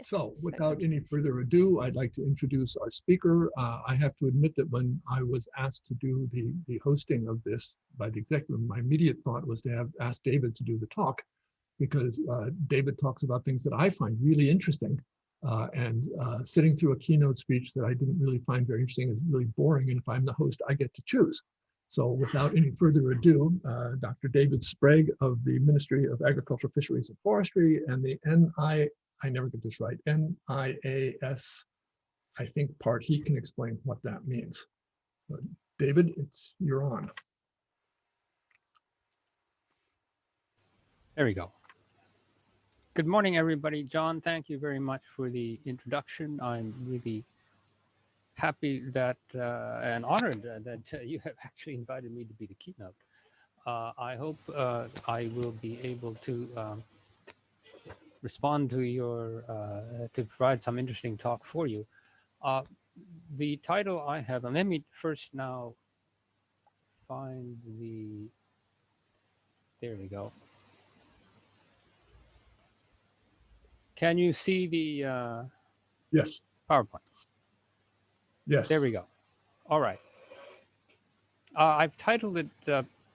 So without any further ado, I'd like to introduce our speaker. I have to admit that when I was asked to do the hosting of this by the executive, my immediate thought was to have asked David to do the talk, because David talks about things that I find really interesting. Sitting through a keynote speech that I didn't really find very interesting is really boring. And if I'm the host, I get to choose. So without any further ado, Dr. David Sprague of the Ministry of Agriculture, Fisheries and Forestry and the I never get this right, NIAS, I think part, he can explain what that means. But David, you're on. There we go. Good morning, everybody. John, thank you very much for the introduction. I'm really happy that and honored that you have actually invited me to be the keynote. I hope I will be able to respond to your, to provide some interesting talk for you. The title I have, and let me first now find there we go. Can you see the yes. PowerPoint? Yes. There we go. All right. I've titled it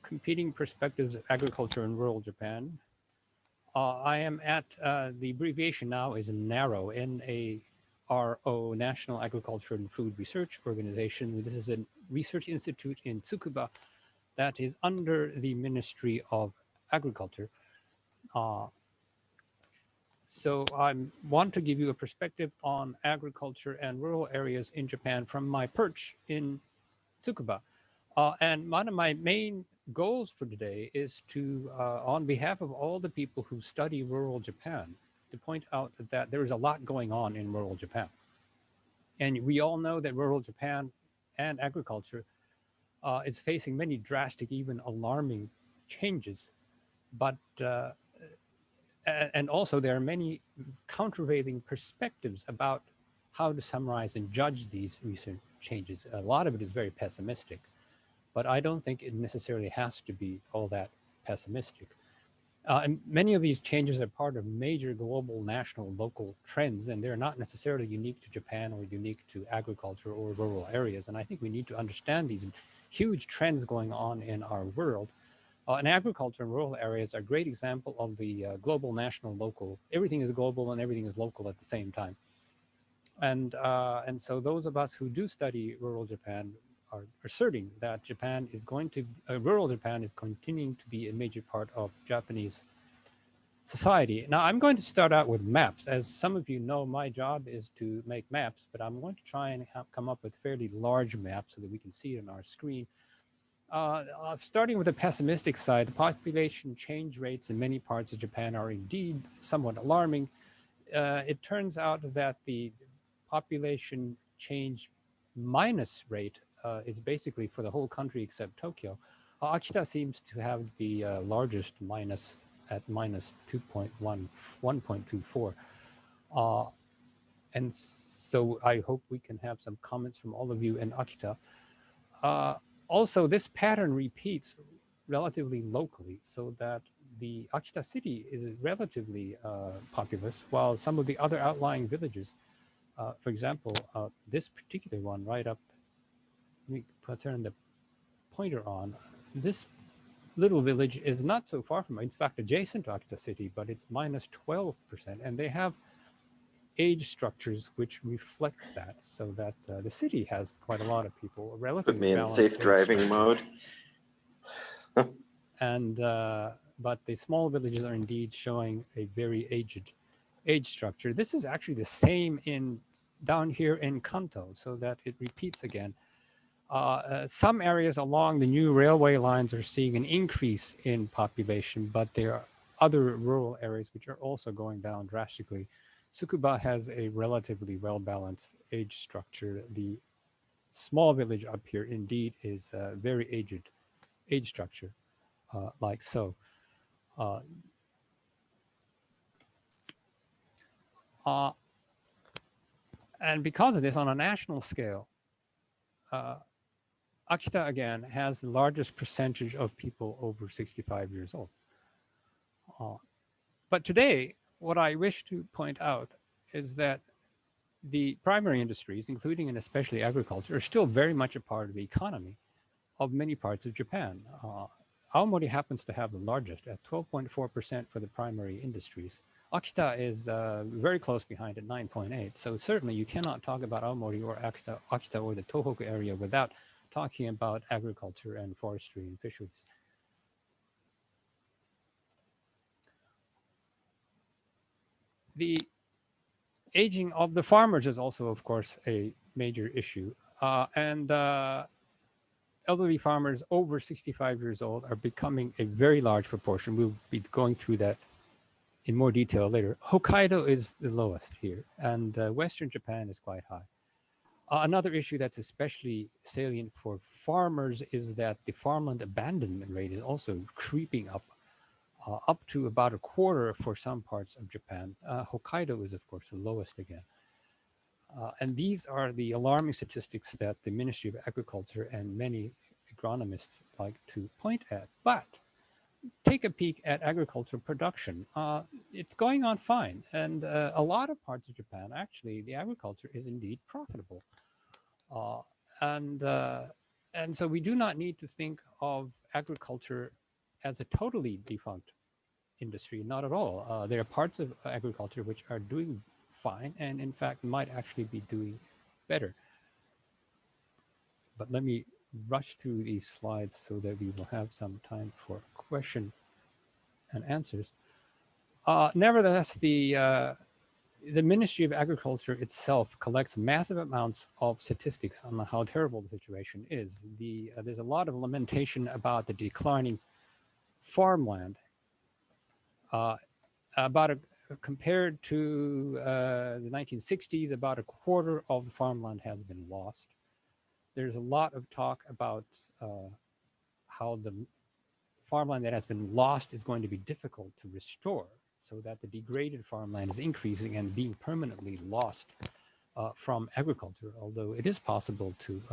Competing Perspectives of Agriculture in Rural Japan. I am at, the abbreviation now is NARO, N-A-R-O, National Agriculture and Food Research Organization. This is a research institute in Tsukuba that is under the Ministry of Agriculture. So I want to give you a perspective on agriculture and rural areas in Japan from my perch in Tsukuba. And one of my main goals for today is to, on behalf of all the people who study rural Japan, to point out that there is a lot going on in rural Japan. And we all know that rural Japan and agriculture is facing many drastic, even alarming changes. But and also there are many countervailing perspectives about how to summarize and judge these recent changes. A lot of it is very pessimistic, but I don't think it necessarily has to be all that pessimistic. And many of these changes are part of major global, national, local trends, and they're not necessarily unique to Japan or unique to agriculture or rural areas. And I think we need to understand these huge trends going on in our world. And agriculture and rural areas are a great example of the global, national, local. Everything is global and everything is local at the same time. And so those of us who do study rural Japan are asserting that Japan is going to, rural Japan is continuing to be a major part of Japanese society. Now, I'm going to start out with maps. As some of you know, my job is to make maps, but I'm going to try and come up with fairly large maps so that we can see it on our screen. Starting with the pessimistic side, the population change rates in many parts of Japan are indeed somewhat alarming. It turns out that the population change minus rate is basically for the whole country except Tokyo. Akita seems to have the largest minus at minus 1.24. And so I hope we can have some comments from all of you in Akita. Also, this pattern repeats relatively locally, so that the Akita city is relatively populous, while some of the other outlying villages, for example, this particular one right up, let me turn the pointer on, this little village is not so far from, in fact, adjacent to Akita city, but it's minus 12%, and they have age structures which reflect that, so that the city has quite a lot of people, relatively put me in balanced safe driving mode. And but the small villages are indeed showing a very aged age structure. This is actually the same in down here in Kanto, so that it repeats again. Some areas along the new railway lines are seeing an increase in population, but there are other rural areas which are also going down drastically. Tsukuba has a relatively well-balanced age structure. The small village up here indeed is a very aged age structure, like so. And because of this, on a national scale, Akita, again, has the largest percentage of people over 65 years old. But today, what I wish to point out is that the primary industries, including and especially agriculture, are still very much a part of the economy of many parts of Japan. Aomori happens to have the largest at 12.4% for the primary industries. Akita is very close behind at 9.8. So certainly you cannot talk about Aomori or Akita or the Tohoku area without talking about agriculture and forestry and fisheries. The aging of the farmers is also, of course, a major issue. Elderly farmers over 65 years old are becoming a very large proportion. We'll be going through that in more detail later. Hokkaido is the lowest here, and Western Japan is quite high. Another issue that's especially salient for farmers is that the farmland abandonment rate is also creeping up to about a quarter for some parts of Japan. Hokkaido is, of course, the lowest again. And these are the alarming statistics that the Ministry of Agriculture and many agronomists like to point at. But take a peek at agricultural production. It's going on fine. And a lot of parts of Japan, actually, the agriculture is indeed profitable. And so we do not need to think of agriculture as a totally defunct industry, not at all. There are parts of agriculture which are doing fine and in fact might actually be doing better. But let me rush through these slides so that we will have some time for question and answers. Nevertheless, the Ministry of Agriculture itself collects massive amounts of statistics on how terrible the situation is. There's a lot of lamentation about the declining farmland. Compared to the 1960s, about a quarter of the farmland has been lost. There's a lot of talk about how the farmland that has been lost is going to be difficult to restore, so that the degraded farmland is increasing and being permanently lost from agriculture, although it is possible to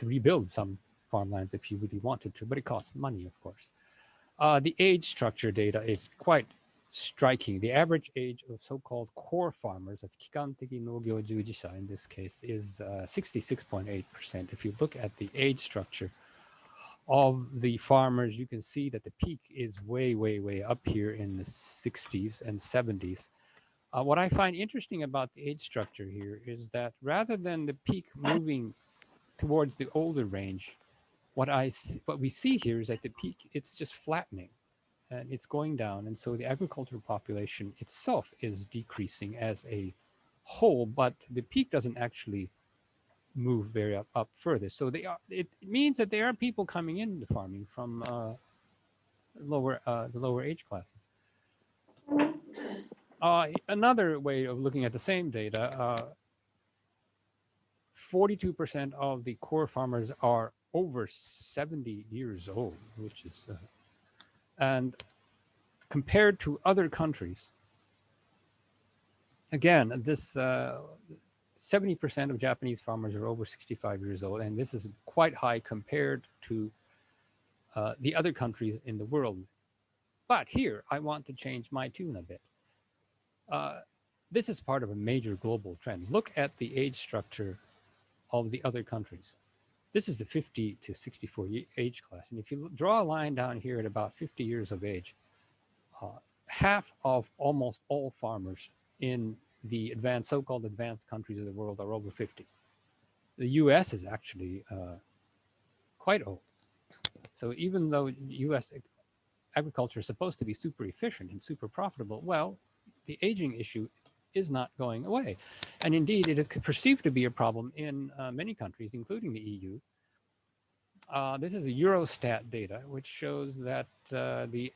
rebuild some farmlands if you really wanted to, but it costs money, of course. The age structure data is quite striking. The average age of so-called core farmers, that's Kikanteki Nogyo Jujisha in this case, is 66.8%. If you look at the age structure of the farmers, you can see that the peak is way, way, way up here in the 60s and 70s. What I find interesting about the age structure here is that rather than the peak moving towards the older range, what we see here is that the peak, it's just flattening and it's going down. And so the agricultural population itself is decreasing as a whole, but the peak doesn't actually move very up further. So it means that there are people coming into farming from the lower age classes. Another way of looking at the same data, 42% of the core farmers are over 70 years old, which is, and compared to other countries, again, this 70% of Japanese farmers are over 65 years old, and this is quite high compared to the other countries in the world. But here, I want to change my tune a bit. This is part of a major global trend. Look at the age structure of the other countries. This is the 50 to 64 age class. And if you draw a line down here at about 50 years of age, half of almost all farmers in the so-called advanced countries of the world are over 50. The US is actually quite old. So even though US agriculture is supposed to be super efficient and super profitable, well, the aging issue is not going away. And indeed, it is perceived to be a problem in many countries, including the EU. This is a Eurostat data, which shows that the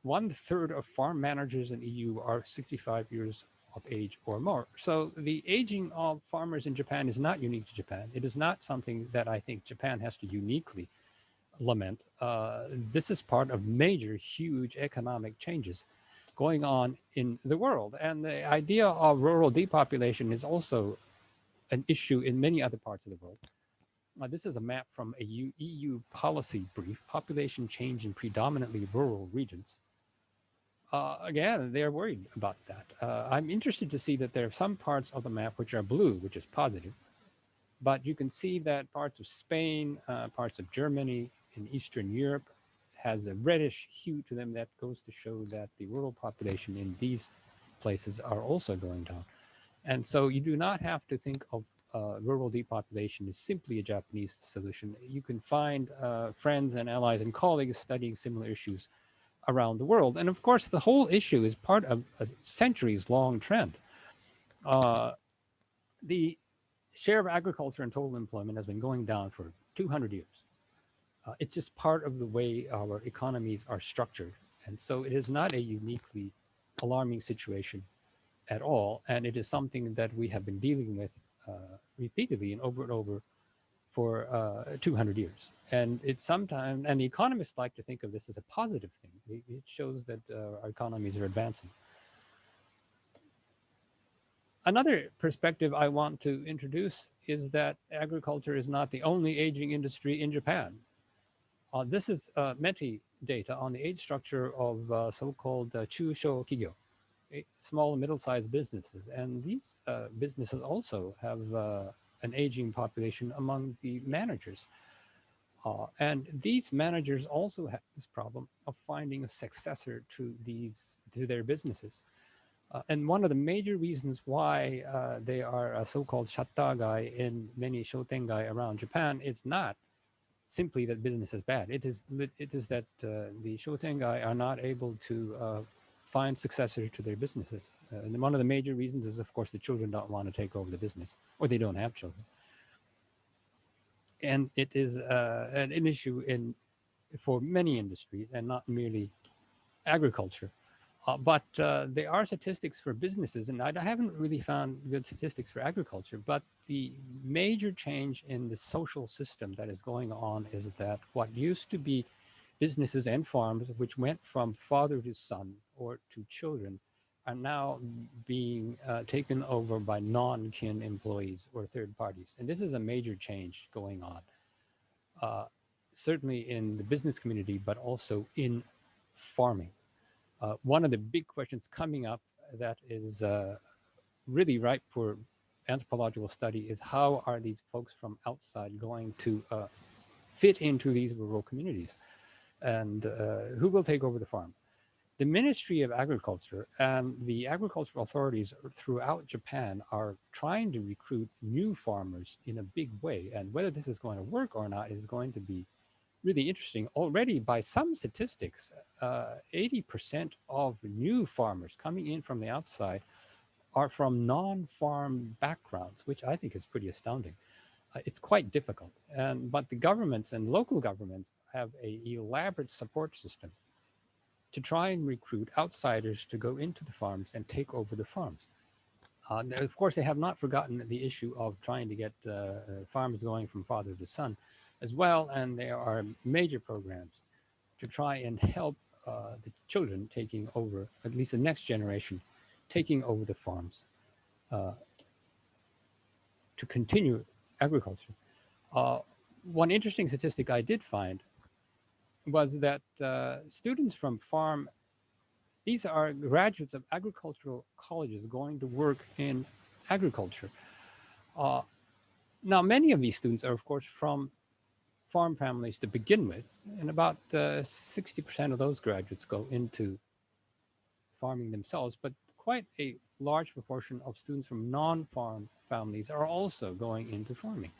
1/3 of farm managers in EU are 65 years of age or more. So the aging of farmers in Japan is not unique to Japan. It is not something that I think Japan has to uniquely lament. This is part of major, huge economic changes going on in the world. And the idea of rural depopulation is also an issue in many other parts of the world. This is a map from a EU policy brief, population change in predominantly rural regions. again, they're worried about that. I'm interested to see that there are some parts of the map which are blue, which is positive, but you can see that parts of Spain, parts of Germany, in Eastern Europe has a reddish hue to them that goes to show that the rural population in these places are also going down. And so you do not have to think of rural depopulation as simply a Japanese solution. You can find friends and allies and colleagues studying similar issues around the world. And of course, the whole issue is part of a centuries-long trend. The share of agriculture in total employment has been going down for 200 years. It's just part of the way our economies are structured. And so it is not a uniquely alarming situation at all. And it is something that we have been dealing with repeatedly and over for 200 years. And it's sometimes, and the economists like to think of this as a positive thing. It shows that our economies are advancing. Another perspective I want to introduce is that agriculture is not the only aging industry in Japan. This is METI data on the age structure of so-called chūshō kigyo, small and middle-sized businesses. And these businesses also have an aging population among the managers. And these managers also have this problem of finding a successor to their businesses. And one of the major reasons why they are so-called Chataga in many shotengai around Japan is not simply that business is bad. It is that the shotengai are not able to find successors to their businesses. And one of the major reasons is, of course, the children don't want to take over the business, or they don't have children. And it is an issue for many industries and not merely agriculture. But there are statistics for businesses, and I haven't really found good statistics for agriculture, but the major change in the social system that is going on is that what used to be businesses and farms, which went from father to son or to children, are now being taken over by non-kin employees or third parties. And this is a major change going on, certainly in the business community, but also in farming. One of the big questions coming up that is really ripe for anthropological study is how are these folks from outside going to fit into these rural communities, and who will take over the farm? The Ministry of Agriculture and the agricultural authorities throughout Japan are trying to recruit new farmers in a big way, and whether this is going to work or not is going to be really interesting. Already, by some statistics, 80% of new farmers coming in from the outside are from non-farm backgrounds, which I think is pretty astounding. It's quite difficult, but the governments and local governments have an elaborate support system to try and recruit outsiders to go into the farms and take over the farms. Of course, they have not forgotten the issue of trying to get farmers going from father to son as well, and there are major programs to try and help the children taking over, at least the next generation, taking over the farms to continue agriculture. One interesting statistic I did find was that students from these are graduates of agricultural colleges going to work in agriculture. Now, many of these students are, of course, from farm families to begin with, and about 60% of those graduates go into farming themselves, but quite a large proportion of students from non-farm families are also going into farming.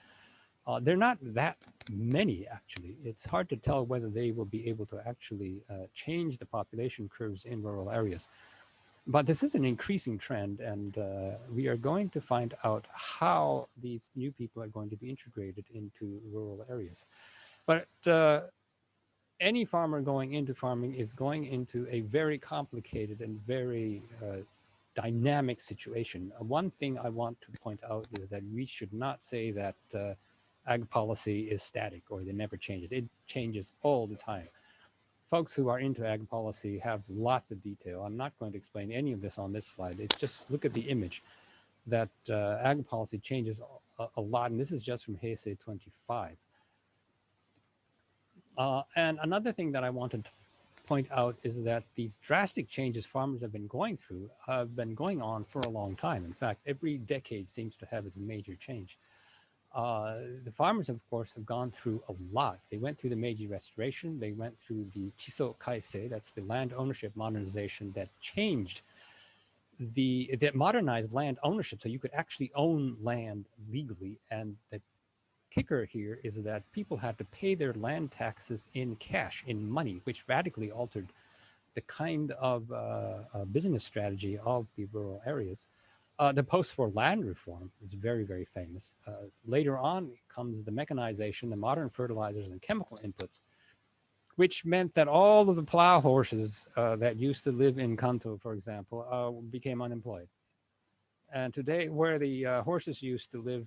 They're not that many, actually. It's hard to tell whether they will be able to actually change the population curves in rural areas. But this is an increasing trend, and we are going to find out how these new people are going to be integrated into rural areas. But any farmer going into farming is going into a very complicated and very dynamic situation. One thing I want to point out is that we should not say that ag policy is static or it never changes. It changes all the time. Folks who are into ag policy have lots of detail. I'm not going to explain any of this on this slide. It's just look at the image that ag policy changes a lot, and this is just from Heisei 25. And another thing that I wanted point out is that these drastic changes farmers have been going through have been going on for a long time. In fact, every decade seems to have its major change. The farmers, of course, have gone through a lot. They went through the Meiji Restoration. They went through the Chiso Kaisei, that's the land ownership modernization that changed that modernized land ownership so you could actually own land legally. And the kicker here is that people had to pay their land taxes in cash, in money, which radically altered the kind of business strategy of the rural areas. The post-war land reform is very, very famous. Later on comes the mechanization, the modern fertilizers and chemical inputs, which meant that all of the plow horses that used to live in Kanto, for example, became unemployed. And today, where the horses used to live,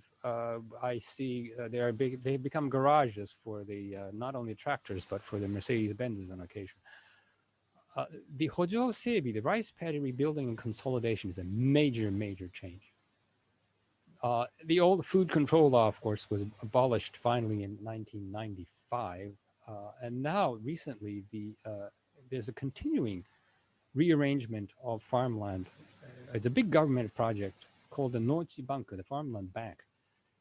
I see they become garages for the not only tractors, but for the Mercedes-Benzes on occasion. The Hojo Seibi, the rice paddy rebuilding and consolidation, is a major, major change. The old food control law, of course, was abolished finally in 1995. And now, recently, there's a continuing rearrangement of farmland. It's a big government project called the Nochi Bank, the Farmland Bank,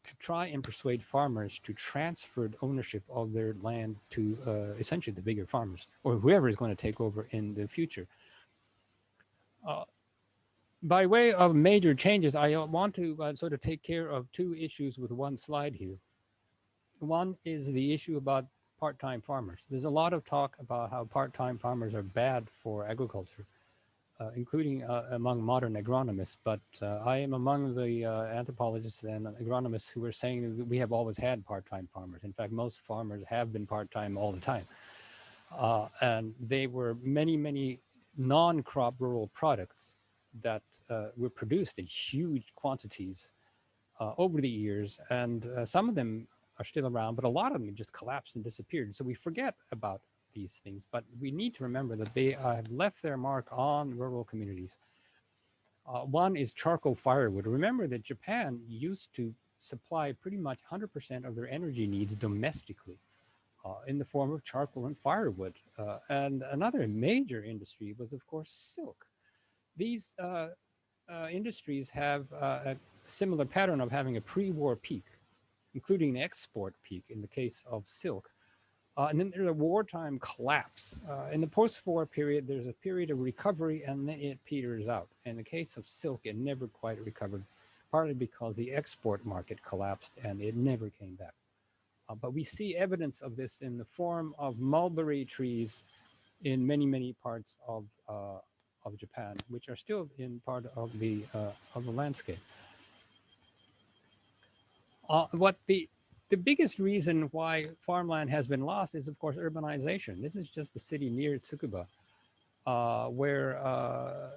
to try and persuade farmers to transfer ownership of their land to essentially the bigger farmers or whoever is going to take over in the future. By way of major changes, I want to sort of take care of two issues with one slide here. One is the issue about part-time farmers. There's a lot of talk about how part-time farmers are bad for agriculture, including among modern agronomists, but I am among the anthropologists and agronomists who are saying that we have always had part-time farmers. In fact, most farmers have been part-time all the time. And they were many, many non-crop rural products that were produced in huge quantities over the years. And some of them are still around, but a lot of them just collapsed and disappeared. So we forget about these things, but we need to remember that they have left their mark on rural communities. One is charcoal firewood. Remember that Japan used to supply pretty much 100% of their energy needs domestically in the form of charcoal and firewood. And another major industry was, of course, silk. These industries have a similar pattern of having a pre-war peak, including an export peak in the case of silk. And then there's a wartime collapse. In the post-war period, there's a period of recovery and then it peters out. In the case of silk, it never quite recovered, partly because the export market collapsed and it never came back. But we see evidence of this in the form of mulberry trees in many, many parts of Japan, which are still in part of the landscape. The biggest reason why farmland has been lost is, of course, urbanization. This is just the city near Tsukuba, where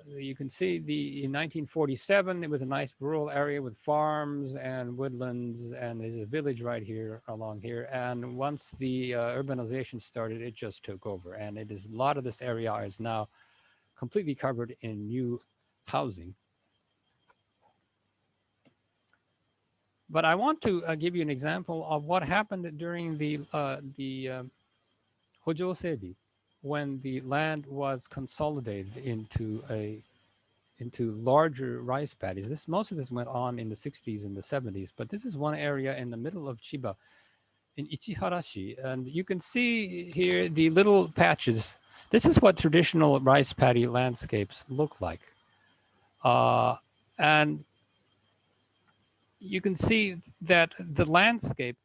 you can see in 1947, there was a nice rural area with farms and woodlands, and there's a village right here along here. And once the urbanization started, it just took over. And a lot of this area is now completely covered in new housing. But I want to give you an example of what happened during the Hojo Seibi, when the land was consolidated into larger rice paddies. Most of this went on in the 60s and the 70s, but this is one area in the middle of Chiba, in Ichiharashi, and you can see here the little patches. This is what traditional rice paddy landscapes look like, and you can see that the landscape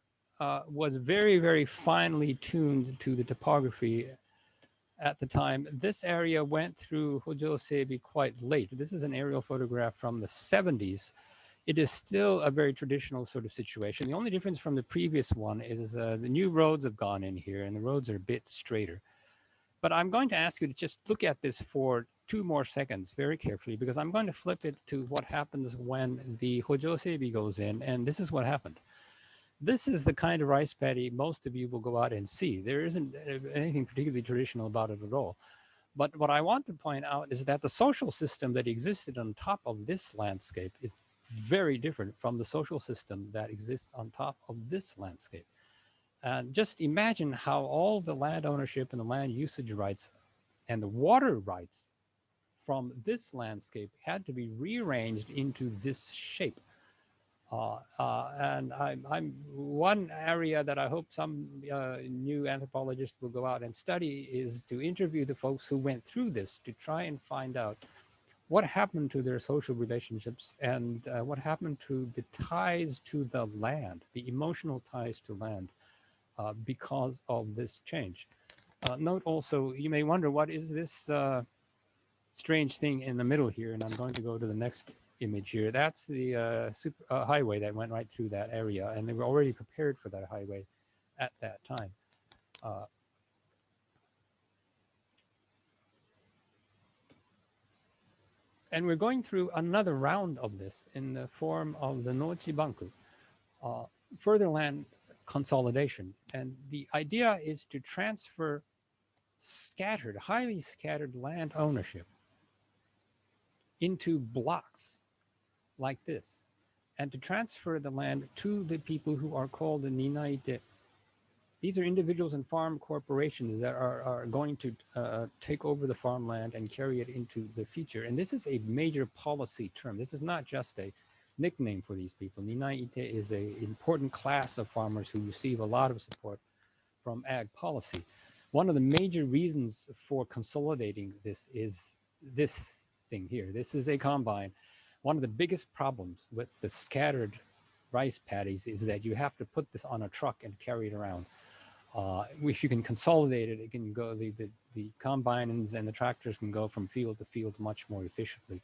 was very, very finely tuned to the topography at the time. This area went through Hojo Seibi quite late. This is an aerial photograph from the 70s. It is still a very traditional sort of situation. The only difference from the previous one is the new roads have gone in here and the roads are a bit straighter. But I'm going to ask you to just look at this for 2 more seconds very carefully, because I'm going to flip it to what happens when the Hojo Seibi goes in, and this is what happened. This is the kind of rice paddy most of you will go out and see. There isn't anything particularly traditional about it at all. But what I want to point out is that the social system that existed on top of this landscape is very different from the social system that exists on top of this landscape. And just imagine how all the land ownership and the land usage rights And the water rights from this landscape had to be rearranged into this shape. And I'm one area that I hope some new anthropologists will go out and study is to interview the folks who went through this to try and find out what happened to their social relationships and what happened to the ties to the land, the emotional ties to land because of this change. Note also, you may wonder, what is this strange thing in the middle here? And I'm going to go to the next image here. That's the highway that went right through that area, and they were already prepared for that highway at that time. And we're going through another round of this in the form of the Nochibanku, further land consolidation. And the idea is to transfer scattered, highly scattered land ownership into blocks like this, and to transfer the land to the people who are called the Ninai. These are individuals and farm corporations that are going to take over the farmland and carry it into the future. And this is a major policy term. This is not just a nickname for these people. Ninai is an important class of farmers who receive a lot of support from ag policy. One of the major reasons for consolidating this is this thing here. This is a combine. One of the biggest problems with the scattered rice paddies is that you have to put this on a truck and carry it around. If you can consolidate it, it can go, the combines and the tractors can go from field to field much more efficiently.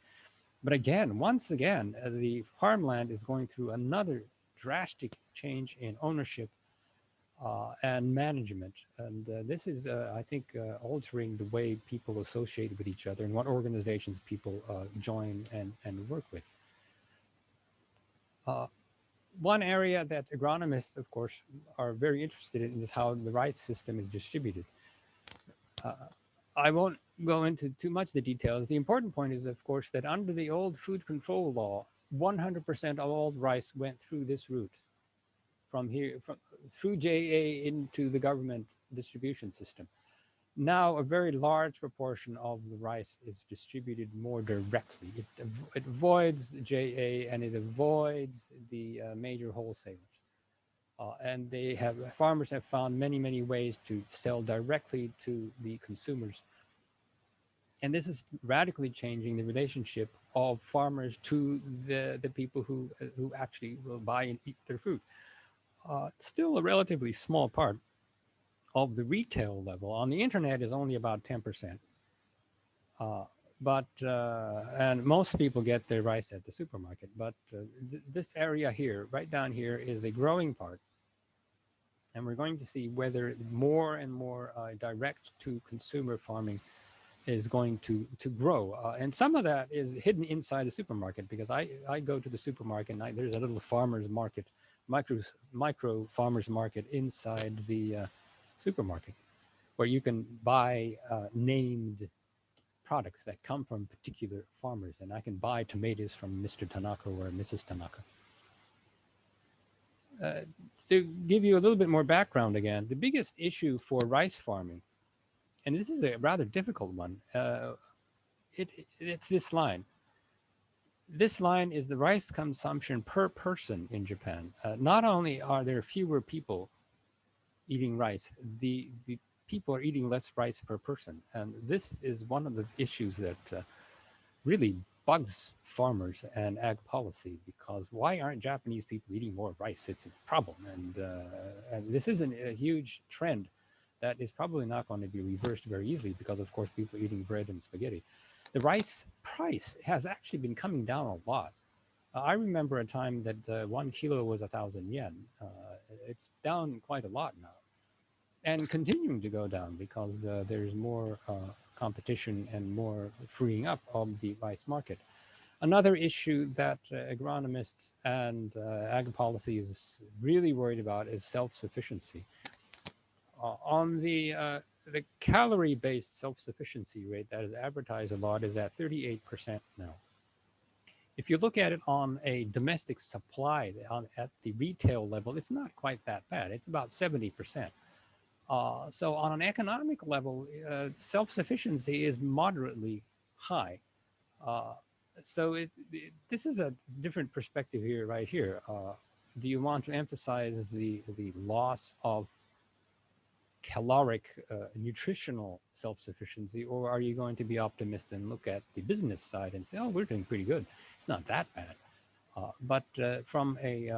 But again, once again, the farmland is going through another drastic change in ownership and management. And this is, I think, altering the way people associate with each other and what organizations people join and work with. One area that agronomists, of course, are very interested in is how the rice system is distributed. I won't go into too much of the details. The important point is, of course, that under the old food control law, 100% of all rice went through this route, from here, through JA into the government distribution system. Now, a very large proportion of the rice is distributed more directly. It avoids the JA and it avoids the major wholesalers. And farmers have found many, many ways to sell directly to the consumers. And this is radically changing the relationship of farmers to the people who actually will buy and eat their food. Still a relatively small part of the retail level. On the internet is only about 10%. And most people get their rice at the supermarket. But this area here, right down here, is a growing part. And we're going to see whether more and more direct-to-consumer farming is going to grow. And some of that is hidden inside the supermarket, because I go to the supermarket and there's a little farmer's market, micro farmer's market inside the supermarket, where you can buy named products that come from particular farmers. And I can buy tomatoes from Mr. Tanaka or Mrs. Tanaka. To give you a little bit more background again, the biggest issue for rice farming, and this is a rather difficult one, it's this line. This line is the rice consumption per person in Japan. Not only are there fewer people eating rice, the people are eating less rice per person. And this is one of the issues that really bugs farmers and ag policy, because why aren't Japanese people eating more rice? It's a problem. And this isn't a huge trend that is probably not going to be reversed very easily, because of course people are eating bread and spaghetti. The rice price has actually been coming down a lot. I remember a time that 1 kilo was 1,000 yen. It's down quite a lot now, and continuing to go down because there's more competition and more freeing up of the rice market. Another issue that agronomists and ag policy is really worried about is self-sufficiency. On the calorie-based self-sufficiency rate that is advertised a lot is at 38% now. If you look at it on a domestic supply at the retail level, it's not quite that bad. It's about 70%. So on an economic level, self-sufficiency is moderately high. Uh, so this is a different perspective here, right here. Do you want to emphasize the loss of caloric nutritional self-sufficiency, or are you going to be optimistic and look at the business side and say, oh, we're doing pretty good, it's not that bad? But from a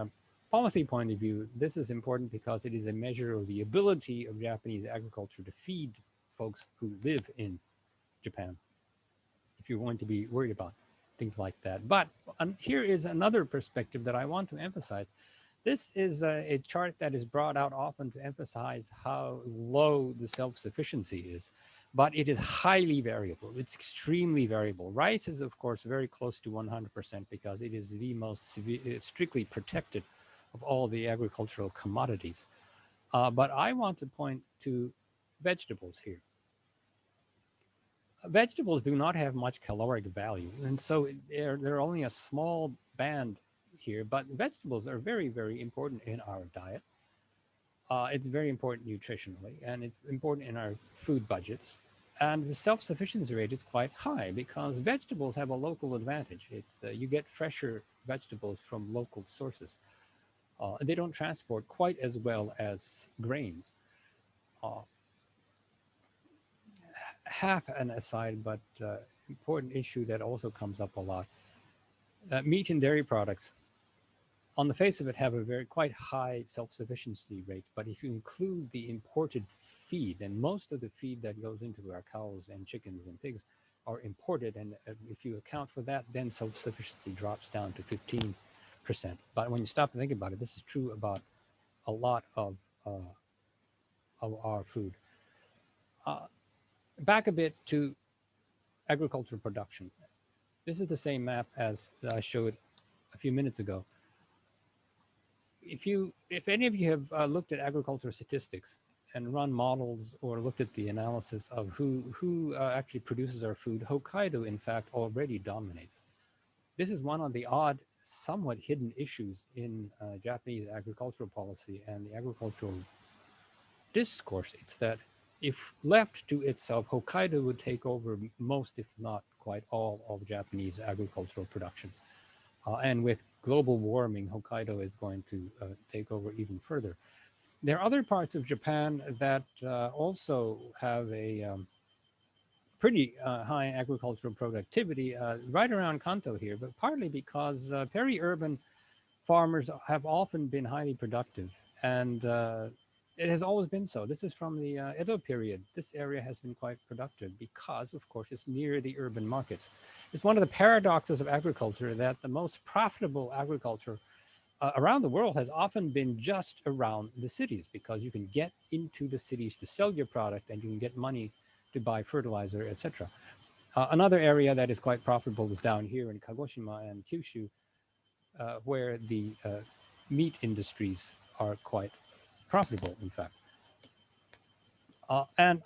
policy point of view, this is important because it is a measure of the ability of Japanese agriculture to feed folks who live in Japan, if you're going to be worried about things like that. But here is another perspective that I want to emphasize. This is a chart that is brought out often to emphasize how low the self-sufficiency is, but it is highly variable. It's extremely variable. Rice is, of course, very close to 100% because it is the most strictly protected of all the agricultural commodities. But I want to point to vegetables here. Vegetables do not have much caloric value, and so they're only a small band here, but vegetables are very, very important in our diet. It's very important nutritionally, and it's important in our food budgets. And the self-sufficiency rate is quite high because vegetables have a local advantage. It's you get fresher vegetables from local sources. They don't transport quite as well as grains. Half an aside, but important issue that also comes up a lot. Meat and dairy products, on the face of it, have a quite high self-sufficiency rate. But if you include the imported feed, and most of the feed that goes into our cows and chickens and pigs are imported, and if you account for that, then self-sufficiency drops down to 15%. But when you stop to think about it, this is true about a lot of our food. Back a bit to agricultural production. This is the same map as I showed a few minutes ago. If any of you have looked at agricultural statistics and run models or looked at the analysis of who actually produces our food, Hokkaido, in fact, already dominates. This is one of the odd, somewhat hidden issues in Japanese agricultural policy and the agricultural discourse. It's that if left to itself, Hokkaido would take over most, if not quite all, of Japanese agricultural production. And with global warming, Hokkaido is going to take over even further. There are other parts of Japan that also have a pretty high agricultural productivity right around Kanto here, but partly because peri-urban farmers have often been highly productive, and it has always been so. This is from the Edo period. This area has been quite productive because, of course, it's near the urban markets. It's one of the paradoxes of agriculture that the most profitable agriculture around the world has often been just around the cities, because you can get into the cities to sell your product and you can get money to buy fertilizer, etc. Another area that is quite profitable is down here in Kagoshima and Kyushu, where the meat industries are quite profitable, in fact. And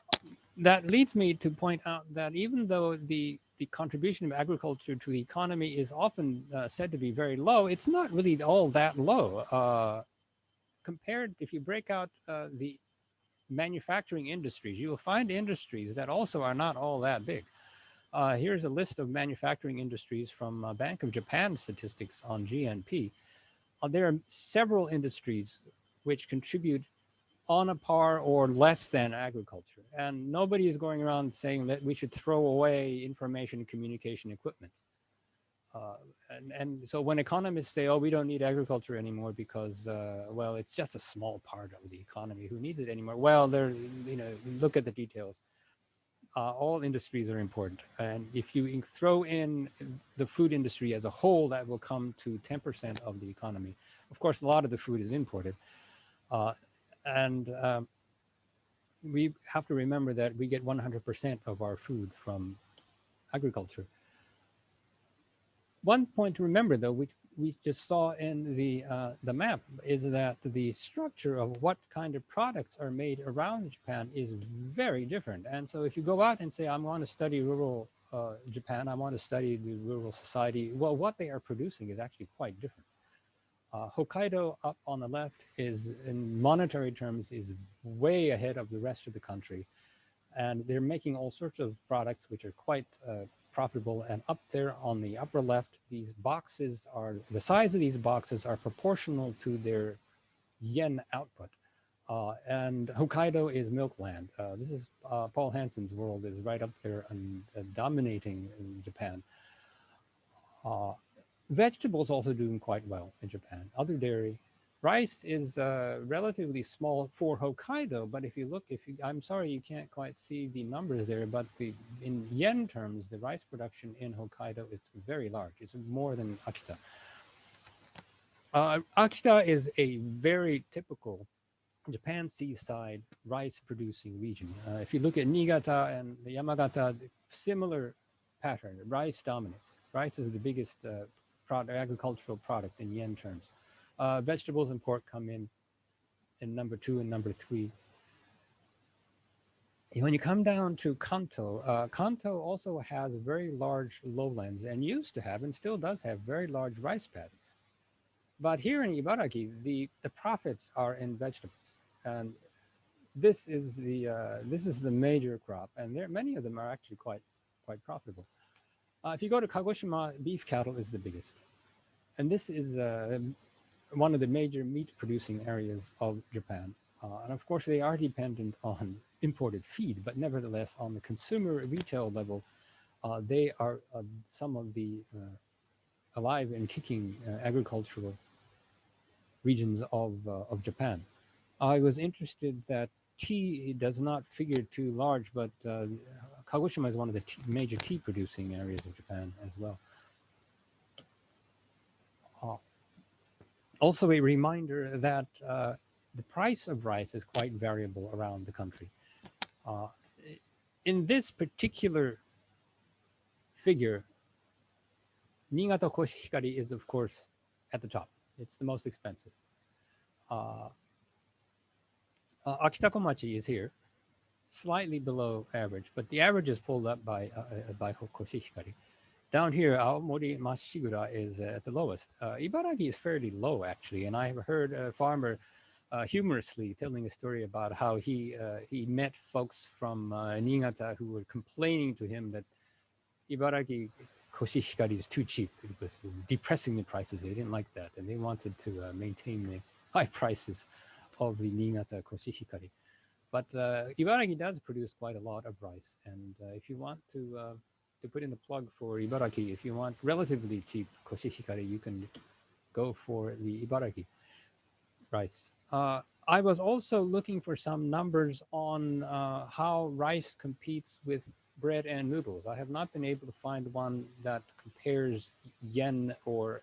that leads me to point out that even though the contribution of agriculture to the economy is often said to be very low, it's not really all that low. Compared, if you break out the manufacturing industries, you will find industries that also are not all that big. Here's a list of manufacturing industries from Bank of Japan statistics on GNP. There are several industries which contribute on a par or less than agriculture. And nobody is going around saying that we should throw away information and communication equipment. And so when economists say, oh, we don't need agriculture anymore because, well, it's just a small part of the economy, who needs it anymore? Well, look at the details. All industries are important. And if you throw in the food industry as a whole, that will come to 10% of the economy. Of course, a lot of the food is imported. And we have to remember that we get 100% of our food from agriculture. One point to remember, though, which we just saw in the map, is that the structure of what kind of products are made around Japan is very different. And so if you go out and say, I want to study rural Japan, I want to study the rural society, well, what they are producing is actually quite different. Hokkaido up on the left is, in monetary terms, is way ahead of the rest of the country. And they're making all sorts of products which are quite profitable. And up there on the upper left, these boxes are, the size of these boxes are proportional to their yen output. And Hokkaido is milkland. This is Paul Hansen's world is right up there and dominating in Japan. Vegetables also doing quite well in Japan. Other dairy. Rice is relatively small for Hokkaido, but if you look, I'm sorry you can't quite see the numbers there, but in yen terms, the rice production in Hokkaido is very large. It's more than Akita. Akita is a very typical Japan seaside rice producing region. If you look at Niigata and Yamagata, similar pattern, rice dominates. Rice is the biggest agricultural product in yen terms. Vegetables and pork come in number 2 and number 3. When you come down to Kanto, Kanto also has very large lowlands and used to have and still does have very large rice paddies. But here in Ibaraki, the profits are in vegetables, and this is the major crop, and many of them are actually quite profitable. If you go to Kagoshima, beef cattle is the biggest, and this is one of the major meat producing areas of Japan. And of course, they are dependent on imported feed, but nevertheless, on the consumer retail level, they are some of the alive and kicking agricultural regions of Japan. I was interested that tea does not figure too large, but Kagoshima is one of the major tea producing areas of Japan as well. Also a reminder that the price of rice is quite variable around the country. In this particular figure, Niigata Koshihikari is, of course, at the top. It's the most expensive. Akita Komachi is here, slightly below average, but the average is pulled up by Koshihikari. Down here, Aomori Mashigura is at the lowest. Ibaraki is fairly low, actually, and I have heard a farmer humorously telling a story about how he met folks from Niigata who were complaining to him that Ibaraki Koshihikari is too cheap. It was depressing the prices. They didn't like that, and they wanted to maintain the high prices of the Niigata Koshihikari. But Ibaraki does produce quite a lot of rice, and if you want to put in the plug for Ibaraki, if you want relatively cheap Koshihikari, you can go for the Ibaraki rice. I was also looking for some numbers on how rice competes with bread and noodles. I have not been able to find one that compares yen or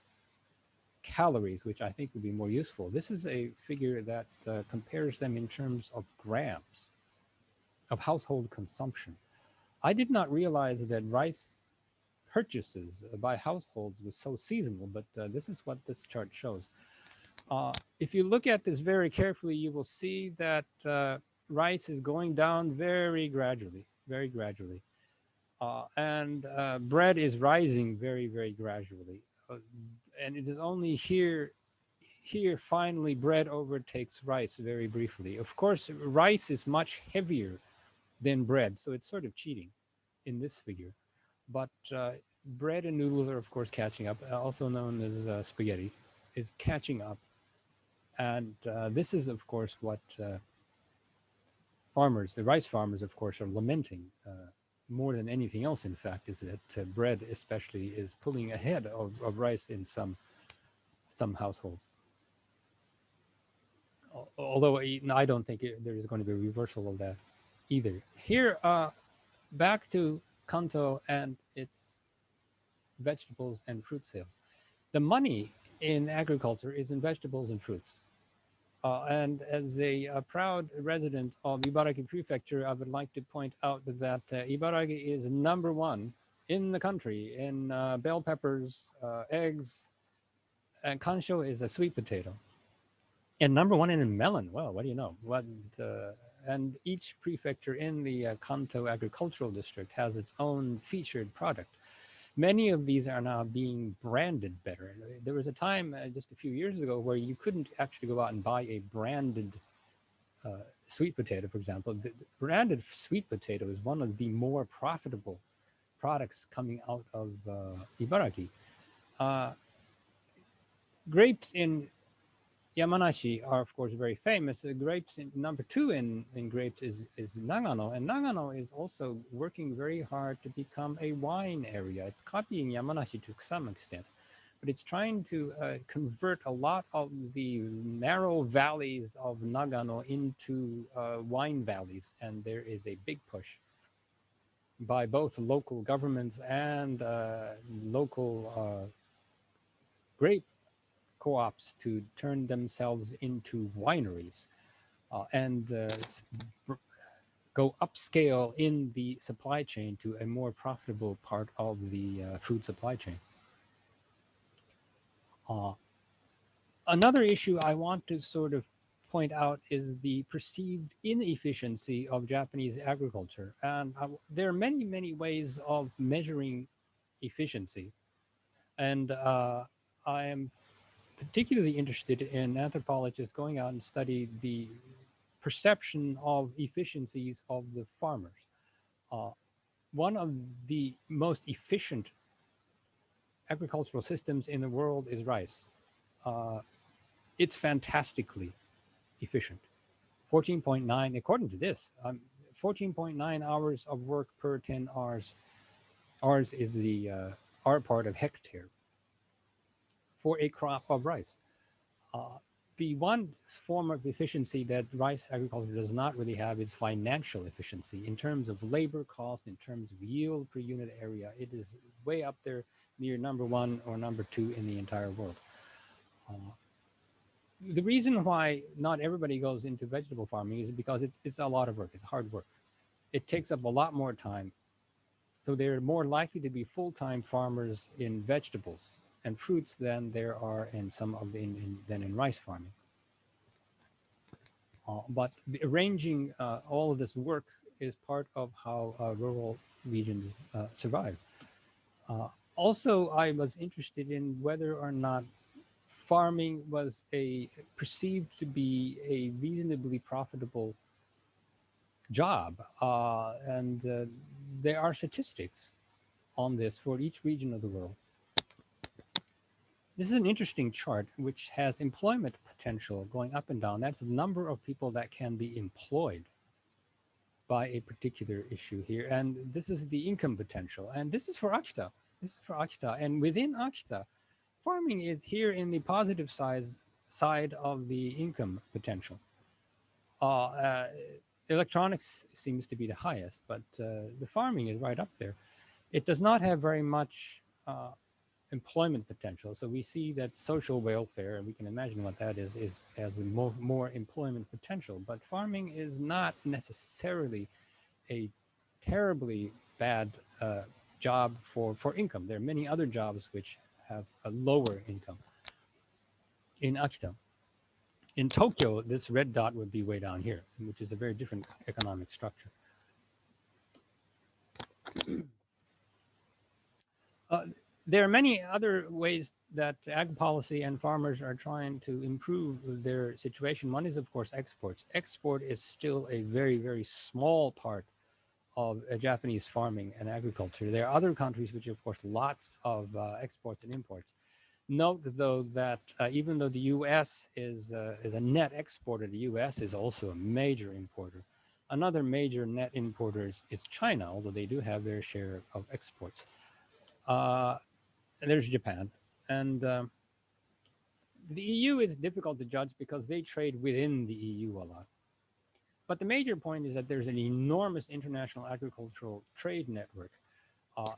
calories, which I think would be more useful. This is a figure that compares them in terms of grams of household consumption. I did not realize that rice purchases by households was so seasonal, but this is what this chart shows. If you look at this very carefully, you will see that rice is going down very gradually, and bread is rising very, very gradually. And it is only here finally bread overtakes rice very briefly. Of course, rice is much heavier than bread, so it's sort of cheating in this figure. But bread and noodles are, of course, catching up, also known as spaghetti, is catching up. And this is, of course, what the rice farmers, of course, are lamenting more than anything else, in fact, is that bread especially is pulling ahead of rice in some households. Although I don't think there is going to be a reversal of that either. Here, back to Kanto and its vegetables and fruit sales. The money in agriculture is in vegetables and fruits. And as a proud resident of Ibaraki Prefecture, I would like to point out that Ibaraki is #1 in the country in bell peppers, eggs, and kansho is a sweet potato. And #1 in melon. Well, what do you know? And each prefecture in the Kanto agricultural district has its own featured product. Many of these are now being branded better. There was a time just a few years ago where you couldn't actually go out and buy a branded sweet potato, for example. The branded sweet potato is one of the more profitable products coming out of Ibaraki. Uh, Grapes in Yamanashi are, of course, very famous. Grapes number two in grapes is Nagano, and Nagano is also working very hard to become a wine area. It's copying Yamanashi to some extent, but it's trying to convert a lot of the narrow valleys of Nagano into wine valleys, and there is a big push by both local governments and local grape co-ops to turn themselves into wineries and go upscale in the supply chain to a more profitable part of the food supply chain. Another issue I want to sort of point out is the perceived inefficiency of Japanese agriculture. And there are many, many ways of measuring efficiency. And I am particularly interested in anthropologists going out and study the perception of efficiencies of the farmers. One of the most efficient agricultural systems in the world is rice. It's fantastically efficient. 14.9, according to this, 14.9 hours of work per 10 hours. Ours is the R part of hectare for a crop of rice. The one form of efficiency that rice agriculture does not really have is financial efficiency in terms of labor cost, in terms of yield per unit area. It is way up there near number one or number two in the entire world. The reason why not everybody goes into vegetable farming is because it's a lot of work. It's hard work. It takes up a lot more time. So they're more likely to be full-time farmers in vegetables and fruits than there are in some of the than in rice farming. But arranging all of this work is part of how rural regions survive. Also, I was interested in whether or not farming was perceived to be a reasonably profitable job, and there are statistics on this for each region of the world. This is an interesting chart which has employment potential going up and down. That's the number of people that can be employed by a particular issue here. And this is the income potential. And this is for Akita. This is for Akita. And within Akita, farming is here in the positive side of the income potential. Electronics seems to be the highest, but the farming is right up there. It does not have very much employment potential. So we see that social welfare, and we can imagine what that is has more employment potential. But farming is not necessarily a terribly bad job for income. There are many other jobs which have a lower income. In Akita, in Tokyo, this red dot would be way down here, which is a very different economic structure. There are many other ways that ag policy and farmers are trying to improve their situation. One is, of course, exports. Export is still a very, very small part of Japanese farming and agriculture. There are other countries which, of course, lots of exports and imports. Note, though, that even though the U.S. is a net exporter, the U.S. is also a major importer. Another major net importer is China, although they do have their share of exports. There's Japan. And the EU is difficult to judge because they trade within the EU a lot. But the major point is that there's an enormous international agricultural trade network.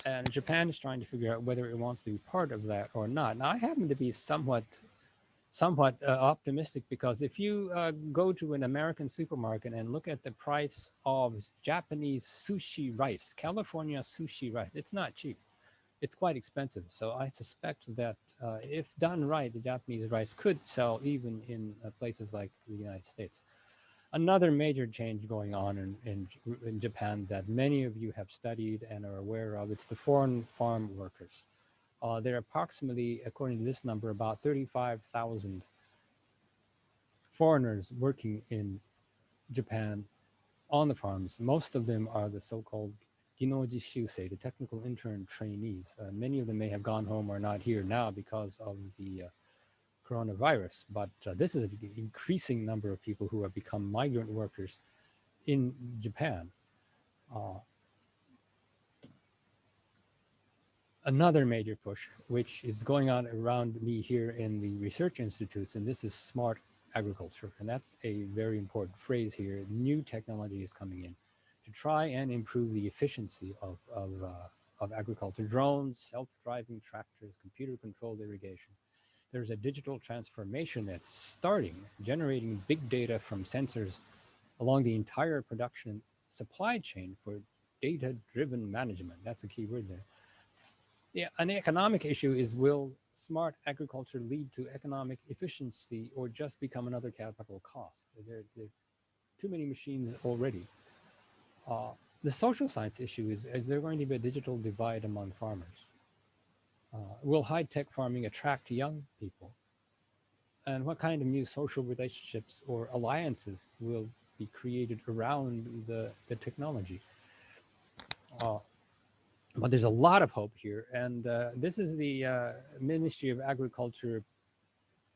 And Japan is trying to figure out whether it wants to be part of that or not. Now, I happen to be somewhat optimistic because if you go to an American supermarket and look at the price of Japanese sushi rice, California sushi rice, it's not cheap. It's quite expensive. So I suspect that if done right, the Japanese rice could sell even in places like the United States. Another major change going on in Japan that many of you have studied and are aware of, it's the foreign farm workers. There are approximately, according to this number, about 35,000 foreigners working in Japan on the farms. Most of them are the so-called Ginoji Shusei, the technical intern trainees. Many of them may have gone home or not here now because of the coronavirus, but this is an increasing number of people who have become migrant workers in Japan. Another major push, which is going on around me here in the research institutes, and this is smart agriculture. And that's a very important phrase here. New technology is coming in to try and improve the efficiency of agriculture. Drones, self-driving tractors, computer-controlled irrigation. There's a digital transformation that's starting, generating big data from sensors along the entire production supply chain for data-driven management. That's a key word there. Yeah, an economic issue is, will smart agriculture lead to economic efficiency or just become another capital cost? There are too many machines already. The social science issue is there going to be a digital divide among farmers? Will high-tech farming attract young people? And what kind of new social relationships or alliances will be created around the technology? But there's a lot of hope here. And this is the Ministry of Agriculture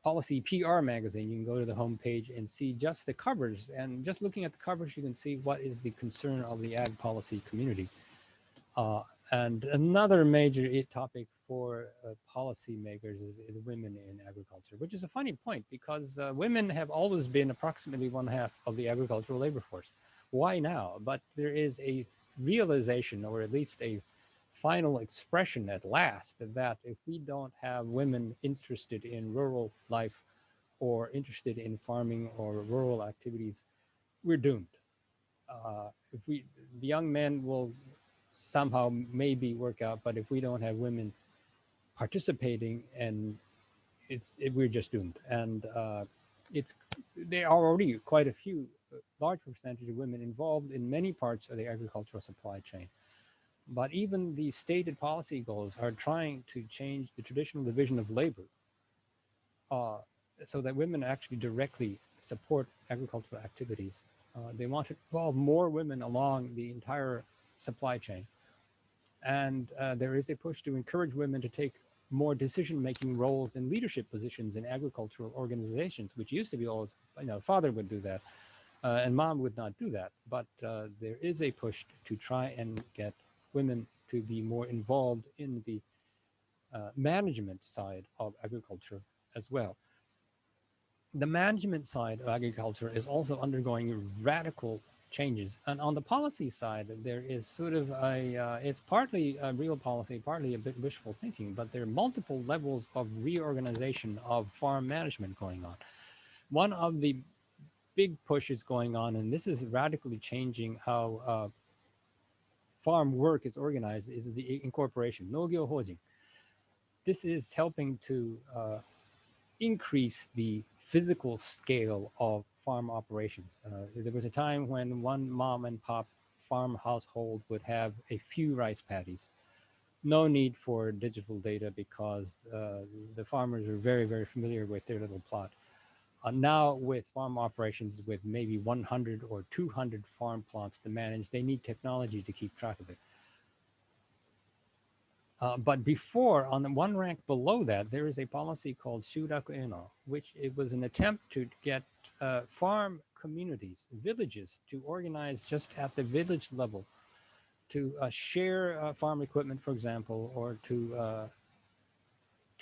Policy PR magazine. You can go to the homepage and see just the covers. And just looking at the covers, you can see what is the concern of the ag policy community. And another major topic for policymakers is women in agriculture, which is a funny point because women have always been approximately 1/2 of the agricultural labor force. Why now? But there is a realization, or at least a final expression at last, that if we don't have women interested in rural life or interested in farming or rural activities, we're doomed. The young men will somehow maybe work out, but if we don't have women participating, and we're just doomed. And there are already quite a few large percentage of women involved in many parts of the agricultural supply chain. But even the stated policy goals are trying to change the traditional division of labor so that women actually directly support agricultural activities. They want to involve more women along the entire supply chain. And there is a push to encourage women to take more decision-making roles in leadership positions in agricultural organizations, which used to be always, father would do that and mom would not do that. But there is a push to try and get women to be more involved in the management side of agriculture as well. The management side of agriculture is also undergoing radical changes. And on the policy side, there is sort of it's partly a real policy, partly a bit wishful thinking, but there are multiple levels of reorganization of farm management going on. One of the big pushes going on, and this is radically changing how farm work is organized, is the incorporation, Nogyo Hojin. This is helping to increase the physical scale of farm operations. There was a time when one mom and pop farm household would have a few rice paddies. No need for digital data because the farmers are very, very familiar with their little plot. Now with farm operations with maybe 100 or 200 farm plots to manage, they need technology to keep track of it. But before, on the one rank below that, there is a policy called Shuraku Eno, which it was an attempt to get farm communities, villages, to organize just at the village level, to share farm equipment, for example, or to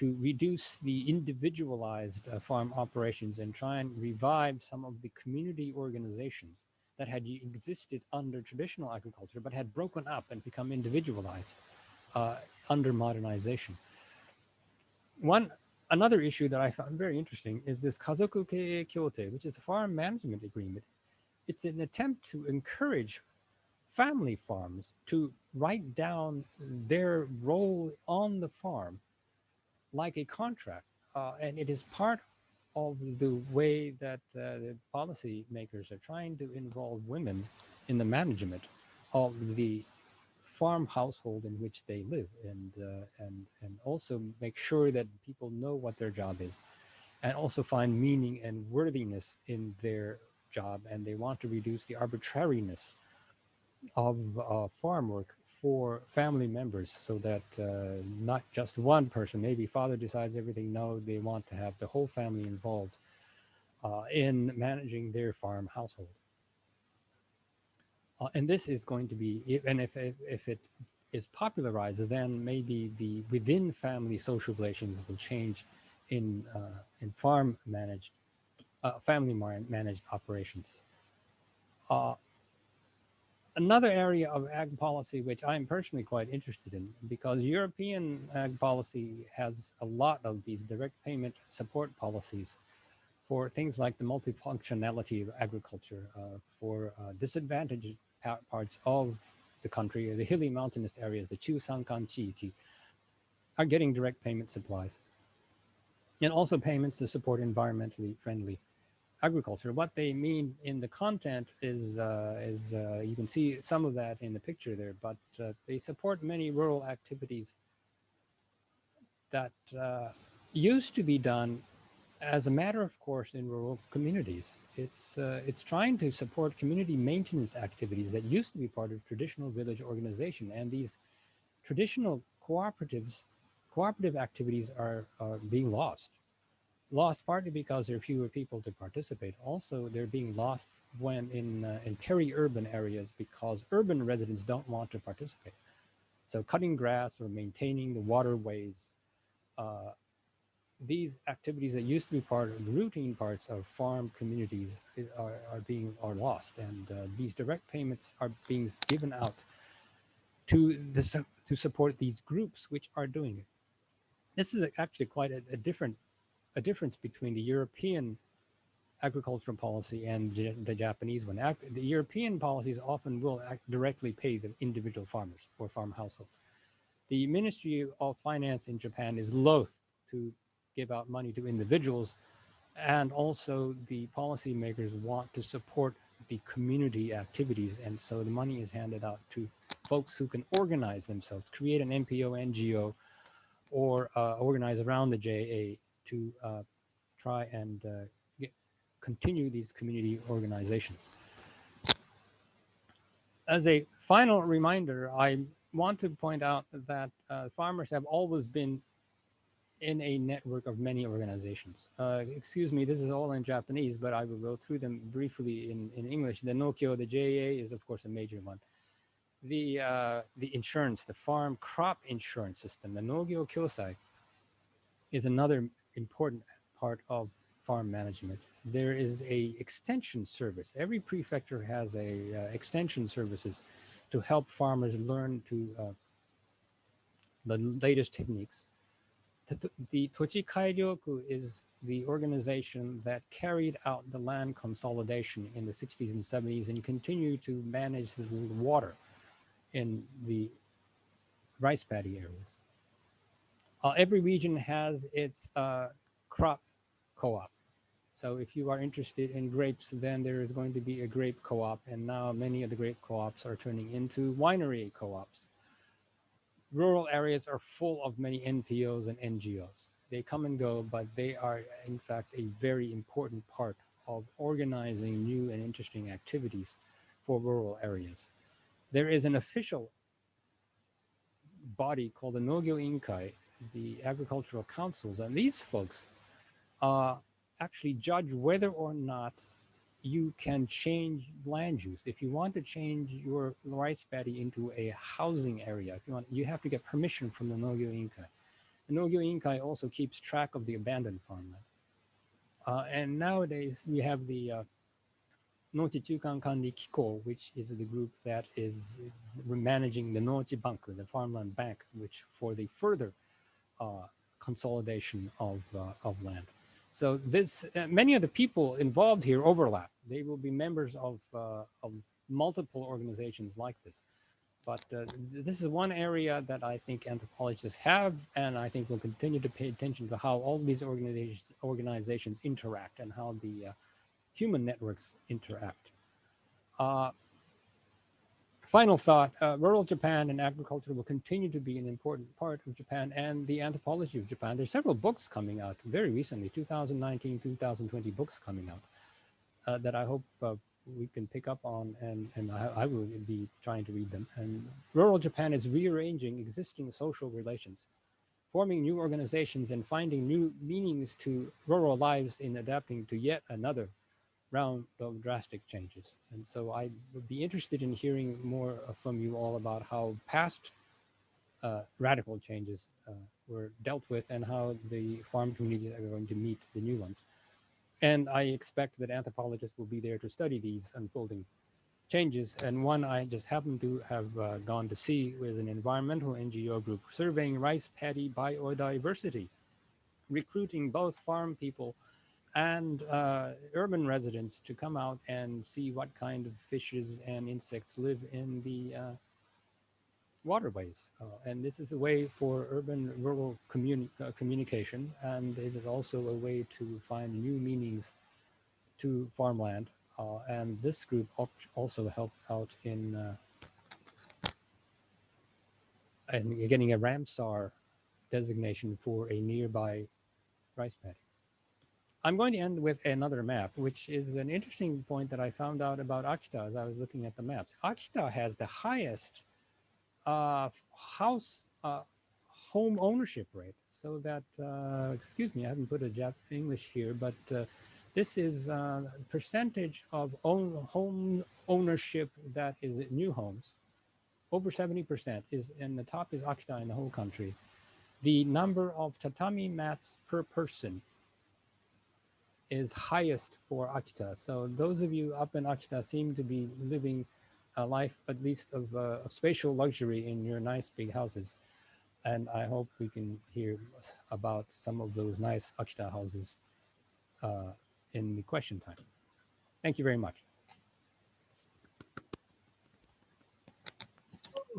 reduce the individualized farm operations and try and revive some of the community organizations that had existed under traditional agriculture but had broken up and become individualized under modernization. Another issue that I found very interesting is this Kazoku Keie Kyote, which is a farm management agreement. It's an attempt to encourage family farms to write down their role on the farm like a contract, and it is part of the way that the policy makers are trying to involve women in the management of the farm household in which they live, and also make sure that people know what their job is, and also find meaning and worthiness in their job, and they want to reduce the arbitrariness of farm work for family members, so that not just one person, maybe father decides everything. No, they want to have the whole family involved in managing their farm household. And this is going to be, and if it is popularized, then maybe the within family social relations will change in farm managed, family managed operations. Another area of ag policy, which I'm personally quite interested in, because European ag policy has a lot of these direct payment support policies for things like the multifunctionality of agriculture, for disadvantaged parts of the country, the hilly mountainous areas, the Chusankan Chiiki, are getting direct payment supplies, and also payments to support environmentally friendly agriculture. What they mean in the content is you can see some of that in the picture there, but they support many rural activities that used to be done as a matter of course in rural communities. It's trying to support community maintenance activities that used to be part of traditional village organization, and these traditional cooperative activities are being lost partly because there are fewer people to participate. Also, they're being lost when in peri-urban areas, because urban residents don't want to participate. So cutting grass or maintaining the waterways, these activities that used to be part of the routine parts of farm communities are lost, and these direct payments are being given out to support these groups which are doing it. This is actually quite a difference between the European agricultural policy and the Japanese one. The European policies often will directly pay the individual farmers or farm households. The Ministry of Finance in Japan is loath to give out money to individuals, and also the policymakers want to support the community activities, and so the money is handed out to folks who can organize themselves, create an NPO, NGO, or organize around the JA to try and continue these community organizations. As a final reminder, I want to point out that farmers have always been in a network of many organizations. Excuse me, this is all in Japanese, but I will go through them briefly in English. The Nokyo, the JA is of course a major one. The insurance, the farm crop insurance system, the Nogyo Kyosai, is another important part of farm management. There is a extension service. Every prefecture has a extension services to help farmers learn to the latest techniques. The Tochi Kairyoku is the organization that carried out the land consolidation in the 60s and 70s and continue to manage the water in the rice paddy areas. Every region has its crop co-op. So if you are interested in grapes, then there is going to be a grape co-op, and now many of the grape co-ops are turning into winery co-ops. Rural areas are full of many NPOs and NGOs. They come and go, but they are in fact a very important part of organizing new and interesting activities for rural areas. There is an official body called the Nogyo Inkai, the agricultural councils, and these folks actually judge whether or not you can change land use. If you want to change your rice paddy into a housing area, if you want, you have to get permission from the Nogyo Inkai. The Nogyo Inkai also keeps track of the abandoned farmland. And nowadays we have the Nochi Chukan Kandi Kiko, which is the group that is managing the Nochi Bank, the farmland bank, which for the further consolidation of land. So this, many of the people involved here overlap. They will be members of multiple organizations like this. But this is one area that I think anthropologists have, and I think will continue to pay attention to how all these organizations interact and how the human networks interact. Final thought, rural Japan and agriculture will continue to be an important part of Japan and the anthropology of Japan. There's several books coming out very recently, 2019, 2020 books coming out that I hope we can pick up on, and I will be trying to read them. And rural Japan is rearranging existing social relations, forming new organizations and finding new meanings to rural lives in adapting to yet another round of drastic changes. And so I would be interested in hearing more from you all about how past radical changes were dealt with and how the farm communities are going to meet the new ones. And I expect that anthropologists will be there to study these unfolding changes. And one I just happened to have gone to see was an environmental NGO group surveying rice paddy biodiversity, recruiting both farm people and urban residents to come out and see what kind of fishes and insects live in the waterways. And this is a way for urban-rural communication, and it is also a way to find new meanings to farmland. And this group also helped out in getting a Ramsar designation for a nearby rice paddy. I'm going to end with another map, which is an interesting point that I found out about Akita as I was looking at the maps. Akita has the highest home ownership rate. So that, excuse me, I haven't put a English here, but this is percentage of home ownership that is new homes. Over 70% is, and the top is Akita in the whole country. The number of tatami mats per person is highest for Akita. So those of you up in Akita seem to be living a life at least of spatial luxury in your nice big houses. And I hope we can hear about some of those nice Akita houses in the question time. Thank you very much.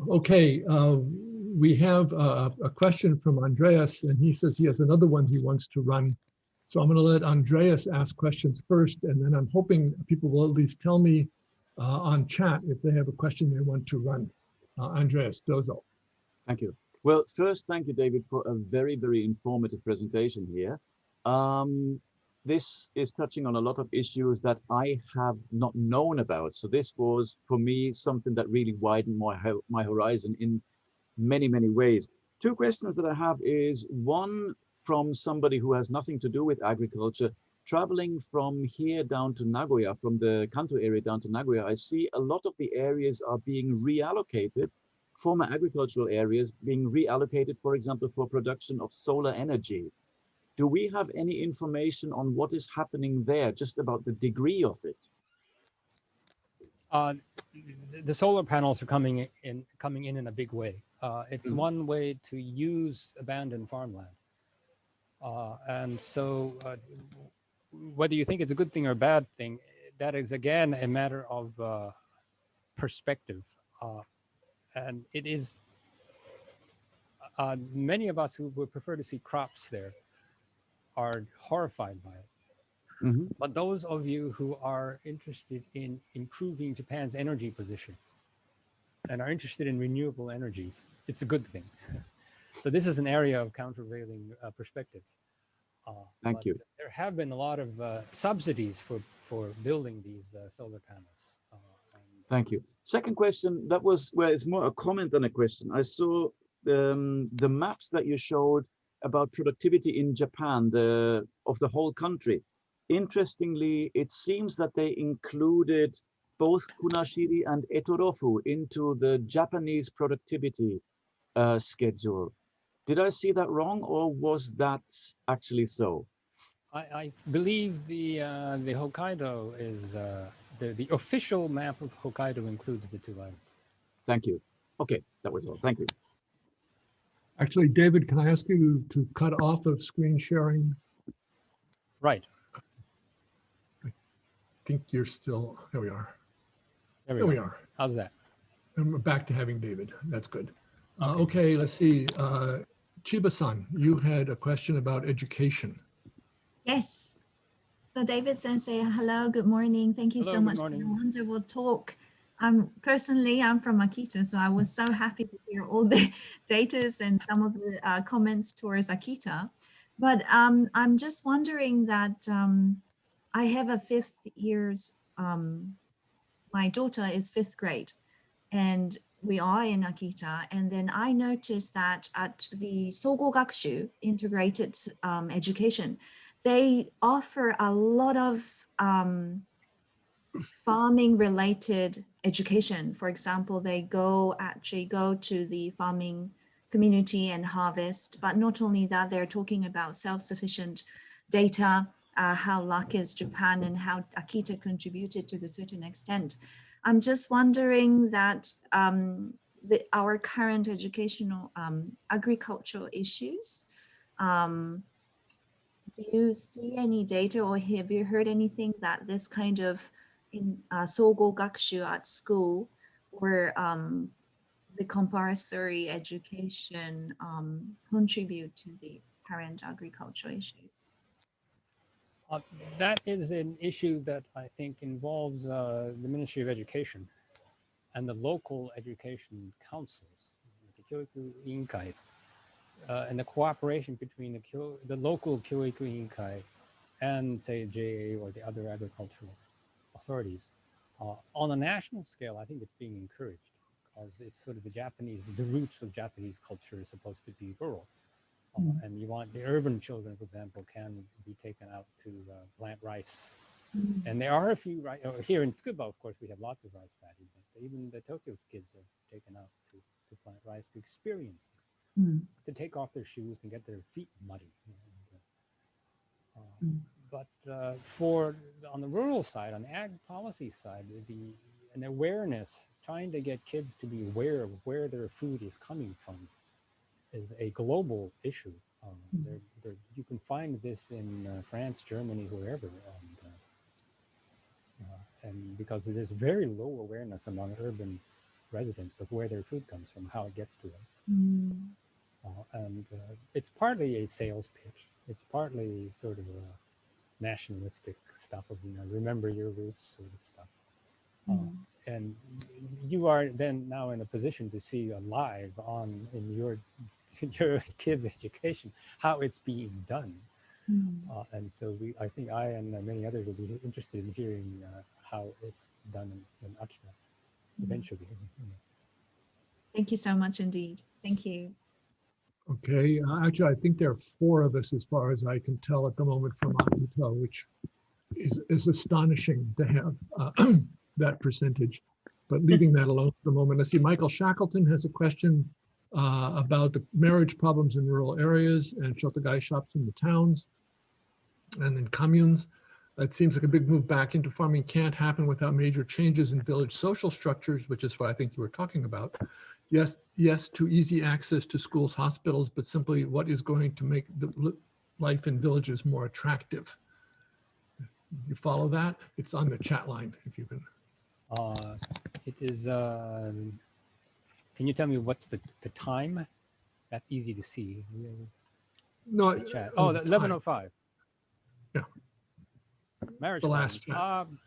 Okay, we have a question from Andreas, and he says he has another one he wants to run. So I'm going to let Andreas ask questions first, and then I'm hoping people will at least tell me on chat if they have a question they want to run. Andreas, dozo. Thank you. Well, first, thank you, David, for a very, very informative presentation here. This is touching on a lot of issues that I have not known about. So this was, for me, something that really widened my horizon in many, many ways. Two questions that I have is, one, from somebody who has nothing to do with agriculture, traveling from here down to Nagoya, from the Kanto area down to Nagoya, I see a lot of the areas are being reallocated, former agricultural areas being reallocated, for example, for production of solar energy. Do we have any information on what is happening there, just about the degree of it? The solar panels are coming in a big way. It's one way to use abandoned farmland. And so whether you think it's a good thing or a bad thing, that is, again, a matter of perspective. And it is, many of us who would prefer to see crops there are horrified by it. Mm-hmm. But those of you who are interested in improving Japan's energy position and are interested in renewable energies, it's a good thing. So this is an area of countervailing perspectives. Thank you. There have been a lot of subsidies for building these solar panels. Thank you. Second question, that was, well, it's more a comment than a question. I saw the maps that you showed about productivity in Japan, of the whole country. Interestingly, it seems that they included both kunashiri and etorofu into the Japanese productivity schedule. Did I see that wrong, or was that actually so? I believe the Hokkaido is the official map of Hokkaido includes the two items. Thank you. Okay, that was all. Thank you. Actually, David, can I ask you to cut off of screen sharing? Right. I think you're still, there we are. There we are. How's that? And we're back to having David. That's good. Okay. Okay, let's see. Chiba-san, you had a question about education. Yes. So David Sensei, hello, good morning. Thank you Hello, so good much for morning. the wonderful talk. Personally, I'm from Akita, so I was so happy to hear all the data and some of the comments towards Akita. But I'm just wondering that I have a fifth year's, my daughter is fifth grade, and we are in Akita. And then I noticed that at the Sogo Gakushu integrated education, they offer a lot of farming related education. For example, they actually go to the farming community and harvest, but not only that, they're talking about self-sufficient data, how luck is Japan and how Akita contributed to a certain extent. I'm just wondering that our current educational agricultural issues, do you see any data or have you heard anything that this kind of in Sogo Gakushu at school or the compulsory education contribute to the current agricultural issue? That is an issue that I think involves the Ministry of Education and the local education councils, the Kyoiku Iinkais, and the cooperation between the local Kyoiku Iinkai and, say, JA or the other agricultural authorities. On a national scale, I think it's being encouraged because it's sort of the roots of Japanese culture is supposed to be rural. And you want the urban children, for example, can be taken out to plant rice. And there are a few, here in Tsukuba, of course, we have lots of rice paddies, but even the Tokyo kids are taken out to plant rice to experience it, to take off their shoes and get their feet muddy. But on the rural side, on the ag policy side, an awareness, trying to get kids to be aware of where their food is coming from is a global issue. You can find this in France, Germany, wherever. And because there's very low awareness among urban residents of where their food comes from, how it gets to them. And it's partly a sales pitch. It's partly sort of a nationalistic stuff of, remember your roots sort of stuff. And you are then now in a position to see live in your kids' education how it's being done. And so I think I and many others will be interested in hearing how it's done in Akita eventually. Thank you so much indeed. Thank you. Okay, actually, I think there are 4 of us as far as I can tell at the moment from Akita, which is astonishing to have that percentage. But leaving that alone for the moment, let's see, Michael Shackleton has a question about the marriage problems in rural areas and Chataga shops in the towns and in communes. It seems like a big move back into farming can't happen without major changes in village social structures, which is what I think you were talking about. Yes, to easy access to schools, hospitals, but simply what is going to make the life in villages more attractive? You follow that? It's on the chat line, if you can. It is, can you tell me what's the time? That's easy to see. No, the chat. Oh, 11:05. Yeah. Marriage the last problems.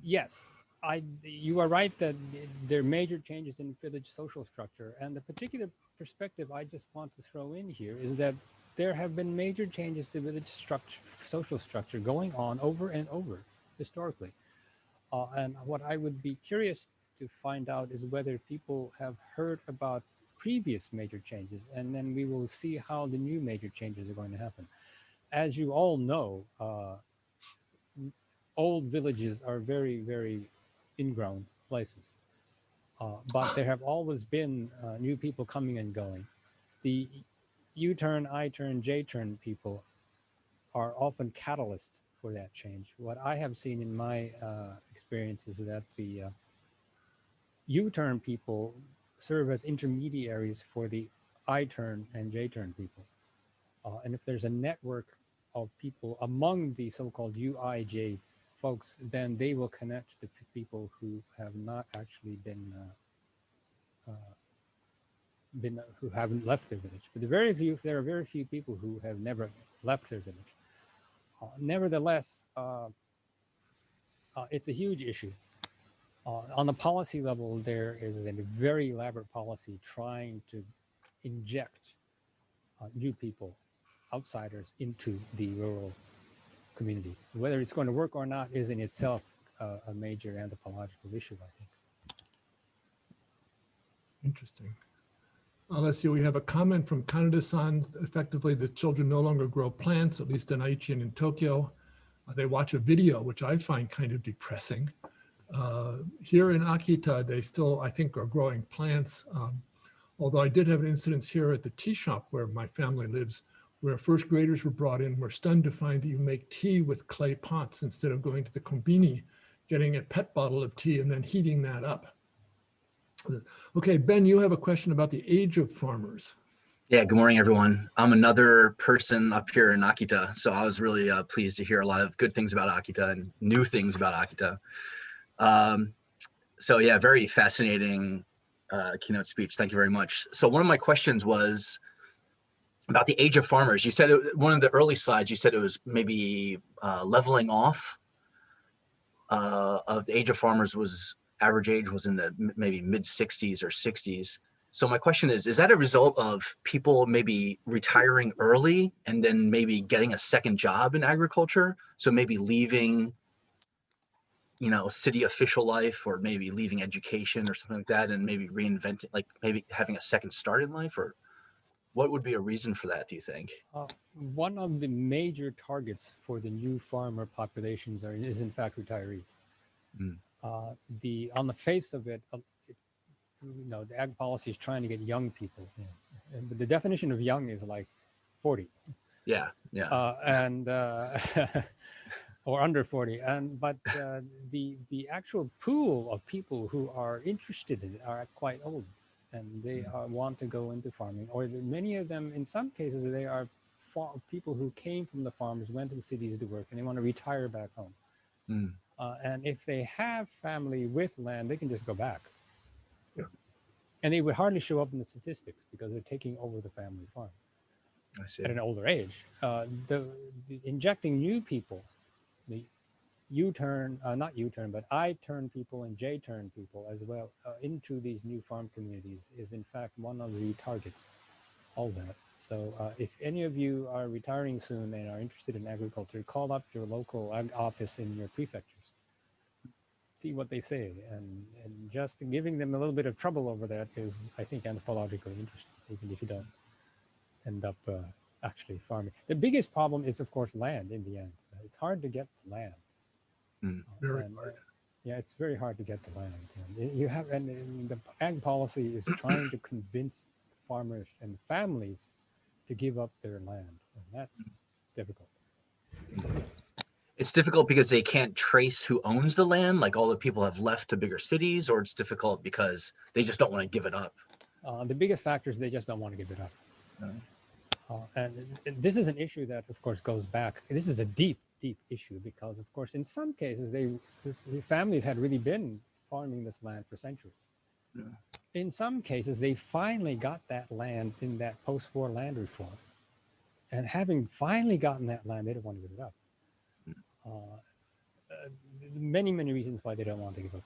Yes, you are right that there are major changes in village social structure, and the particular perspective I just want to throw in here is that there have been major changes to village social structure going on over and over historically. And what I would be curious to find out is whether people have heard about previous major changes, and then we will see how the new major changes are going to happen. As you all know, old villages are very, very ingrown places. But there have always been new people coming and going. The U-turn, I-turn, J-turn people are often catalysts for that change. What I have seen in my experience is that the U-turn people serve as intermediaries for the I-turn and J-turn people. And if there's a network of people among the so-called UIJ folks, then they will connect to people who have not actually been who haven't left their village. But there are very few people who have never left their village. Nevertheless, it's a huge issue. On the policy level, there is a very elaborate policy trying to inject new people, outsiders, into the rural communities. Whether it's going to work or not is in itself a major anthropological issue, I think. Interesting. Let's see, we have a comment from Kanada-san. Effectively, the children no longer grow plants, at least in Aichi and in Tokyo. They watch a video, which I find kind of depressing. Here in Akita, they still, I think, are growing plants. Although I did have an incident here at the tea shop where my family lives, where first graders were brought in, were stunned to find that you make tea with clay pots instead of going to the kombini, getting a PET bottle of tea and then heating that up. Okay, Ben, you have a question about the age of farmers. Yeah, good morning, everyone. I'm another person up here in Akita, so I was really pleased to hear a lot of good things about Akita and new things about Akita. So yeah, very fascinating keynote speech. Thank you very much. So one of my questions was about the age of farmers. You said one of the early slides, you said it was maybe leveling off of the age of farmers was, average age was in the maybe mid 60s or 60s. So my question is that a result of people maybe retiring early and then maybe getting a second job in agriculture? So maybe leaving, you know, city official life, or maybe leaving education or something like that, and maybe reinventing, like maybe having a second start in life? Or what would be a reason for that, do you think? One of the major targets for the new farmer populations is in fact retirees. Mm. On the face of it, you know, the ag policy is trying to get young people in. But the definition of young is like 40. Yeah, yeah. Or under 40. But the actual pool of people who are interested in it are quite old, and they want to go into farming. Or many of them, in some cases, they are people who came from the farms, went to the cities to work, and they want to retire back home. Mm. And if they have family with land, they can just go back. Yeah. And they would hardly show up in the statistics because they're taking over the family farm I see. at an older age. The injecting new people, the U-turn, not U-turn, but I-turn people and J-turn people as well into these new farm communities is in fact one of the targets, all that. So if any of you are retiring soon and are interested in agriculture, call up your local ag office in your prefectures. See what they say, and just giving them a little bit of trouble over that is, I think, anthropologically interesting, even if you don't end up actually farming. The biggest problem is, of course, land in the end. It's hard to get land. Mm. Very hard. Yeah, it's very hard to get the land. And you have, and the ag policy is trying to convince farmers and families to give up their land, and that's difficult. It's difficult because they can't trace who owns the land, like all the people have left to bigger cities, or it's difficult because they just don't want to give it up. The biggest factor is they just don't want to give it up. And this is an issue that, of course, goes back. This is a deep, deep issue because, of course, in some cases, the families had really been farming this land for centuries. Yeah. In some cases, they finally got that land in that post-war land reform. And having finally gotten that land, they don't want to give it up. Many, many reasons why they don't want to give up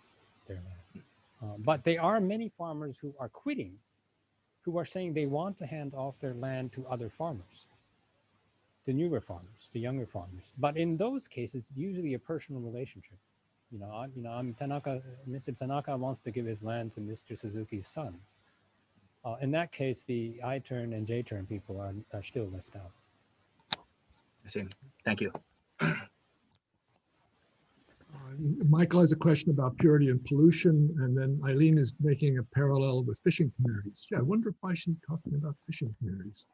their land. But there are many farmers who are quitting, who are saying they want to hand off their land to other farmers, to newer farmers, to younger farmers. But in those cases, it's usually a personal relationship. I'm Tanaka. Mr. Tanaka wants to give his land to Mr. Suzuki's son. In that case, the I-turn and J-turn people are still left out. I see. Thank you. Michael has a question about purity and pollution, and then Eileen is making a parallel with fishing communities. Yeah, I wonder why she's talking about fishing communities.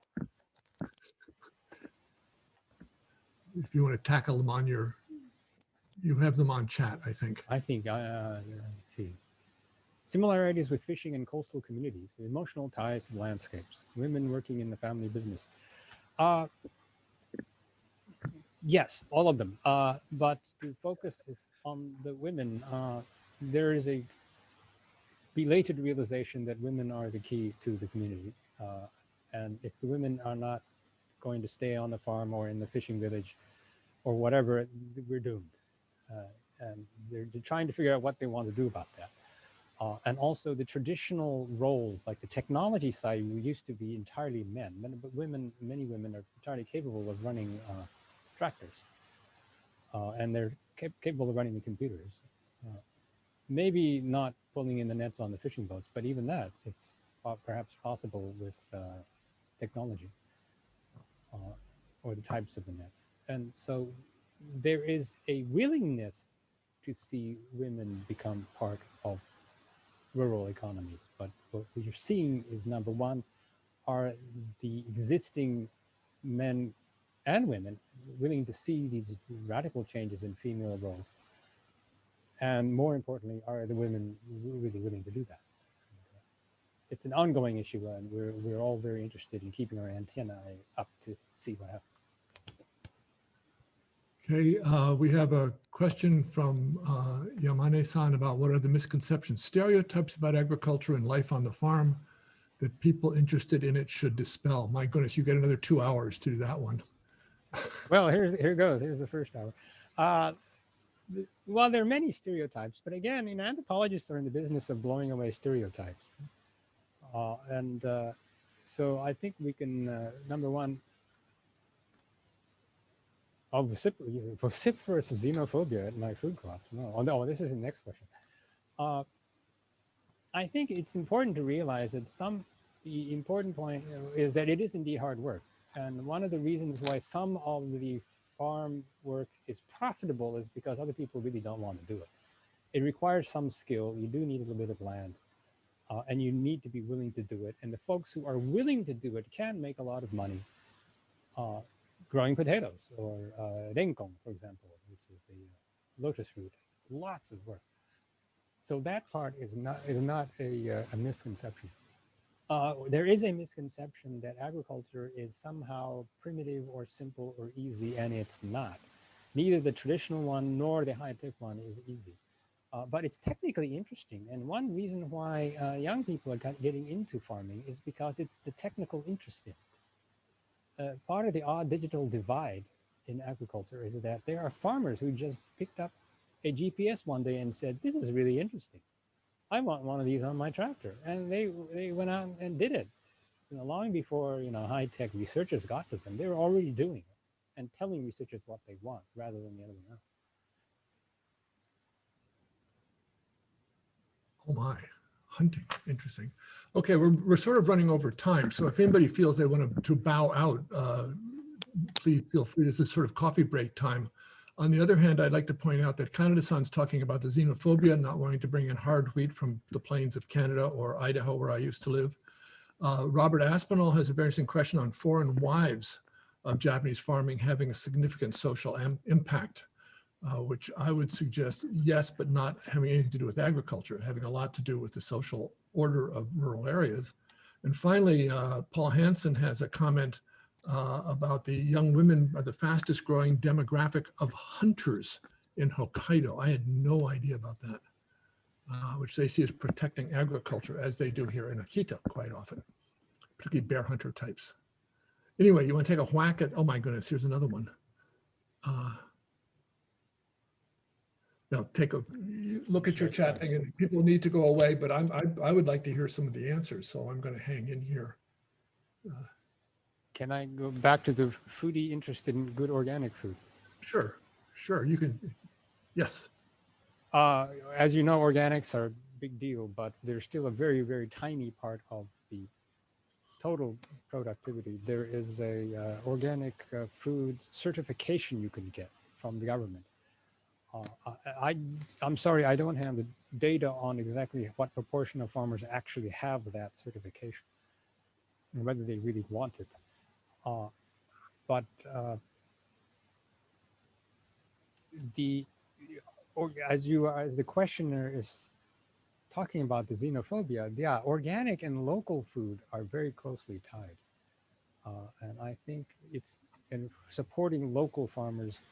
If you want to tackle them on you have them on chat, I think. I think, let's see. Similarities with fishing and coastal communities, emotional ties to landscapes, women working in the family business. Yes, all of them. But to focus on the women, there is a belated realization that women are the key to the community. And if the women are not going to stay on the farm or in the fishing village or whatever, we're doomed. And they're trying to figure out what they want to do about that. And also the traditional roles, like the technology side, we used to be entirely men, but many women are entirely capable of running tractors, and they're capable of running the computers. Maybe not pulling in the nets on the fishing boats, but even that is perhaps possible with technology or the types of the nets. And so there is a willingness to see women become part of rural economies. But what you're seeing is, number one, are the existing men and women willing to see these radical changes in female roles? And more importantly, are the women really willing to do that? It's an ongoing issue, and we're all very interested in keeping our antennae up to see what happens. Okay, we have a question from Yamane-san about what are the misconceptions, stereotypes about agriculture and life on the farm that people interested in it should dispel. My goodness, you get another 2 hours to do that one. Well, here goes. Here's the first hour. Well, there are many stereotypes, but again, anthropologists are in the business of blowing away stereotypes. So I think we can, number one, vociferous xenophobia at my food crops. No, this is the next question. I think it's important to realize that the important point is that it is indeed hard work. And one of the reasons why some of the farm work is profitable is because other people really don't want to do it. It requires some skill. You do need a little bit of land, and you need to be willing to do it. And the folks who are willing to do it can make a lot of money growing potatoes or renkong, for example, which is the lotus fruit. Lots of work. So that part is not a misconception. There is a misconception that agriculture is somehow primitive or simple or easy, and it's not. Neither the traditional one nor the high-tech one is easy. But it's technically interesting. And one reason why young people are getting into farming is because it's the technical interest in it. Part of the odd digital divide in agriculture is that there are farmers who just picked up a GPS one day and said, this is really interesting. I want one of these on my tractor. And they went out and did it. Long before high-tech researchers got to them, they were already doing it and telling researchers what they want rather than the other way around. Oh my, hunting, interesting. Okay, we're sort of running over time. So if anybody feels they want to bow out, please feel free. This is sort of coffee break time. On the other hand, I'd like to point out that Kaneda-san's talking about the xenophobia, not wanting to bring in hard wheat from the plains of Canada or Idaho, where I used to live. Robert Aspinall has a very interesting question on foreign wives of Japanese farming having a significant social impact, which I would suggest yes, but not having anything to do with agriculture, having a lot to do with the social order of rural areas. And finally, Paul Hansen has a comment about the young women are the fastest growing demographic of hunters in Hokkaido. I had no idea about that, which they see as protecting agriculture, as they do here in Akita quite often, particularly bear hunter types. Anyway, you want to take a whack at, oh my goodness, here's another one. Now take a look at your chat thing, and people need to go away, but I would like to hear some of the answers, so I'm going to hang in here. Can I go back to the foodie interested in good organic food? Sure, you can, yes. As you know, organics are a big deal, but they're still a very, very tiny part of the total productivity. There is a organic food certification you can get from the government. I'm sorry, I don't have the data on exactly what proportion of farmers actually have that certification and whether they really want it. As the questioner is talking about the xenophobia, yeah, organic and local food are very closely tied. And I think it's and supporting local farmers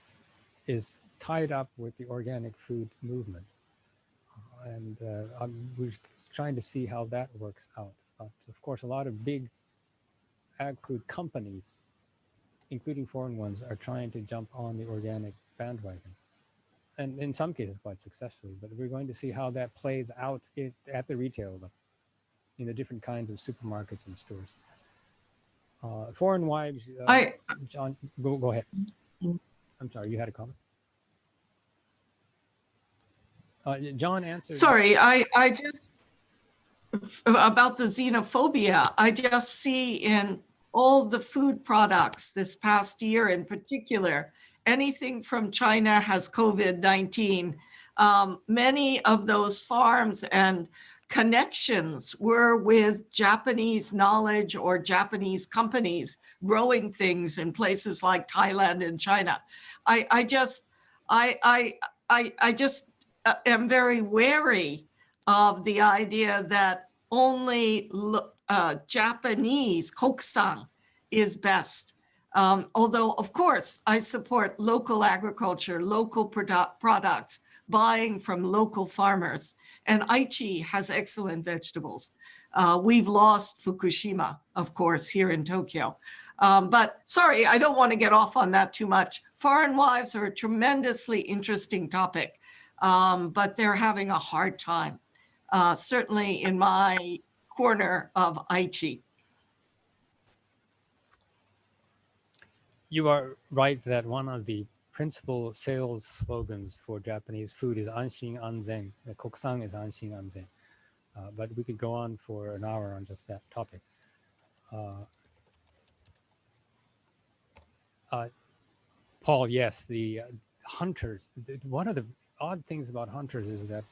is tied up with the organic food movement. And we're trying to see how that works out. But of course, a lot of big ag-food companies, including foreign ones, are trying to jump on the organic bandwagon. And in some cases quite successfully, but we're going to see how that plays out at the retail level, in the different kinds of supermarkets and stores. Foreign wives, John, go ahead. I'm sorry, you had a comment? John answered. Sorry, I just, about the xenophobia, I just see in all the food products this past year in particular, anything from China has COVID-19. Many of those farms and connections were with Japanese knowledge or Japanese companies growing things in places like Thailand and China. I just am very wary of the idea that only Japanese kokusan is best. Although, of course, I support local agriculture, local products, buying from local farmers. And Aichi has excellent vegetables. We've lost Fukushima, of course, here in Tokyo. But sorry, I don't want to get off on that too much. Foreign wives are a tremendously interesting topic, but they're having a hard time, certainly in my corner of Aichi. You are right that one of the principal sales slogans for Japanese food is Anshin Anzen. Kokusan is Anshin Anzen. But we could go on for an hour on just that topic. Paul, yes, the hunters. One of the odd things about hunters is that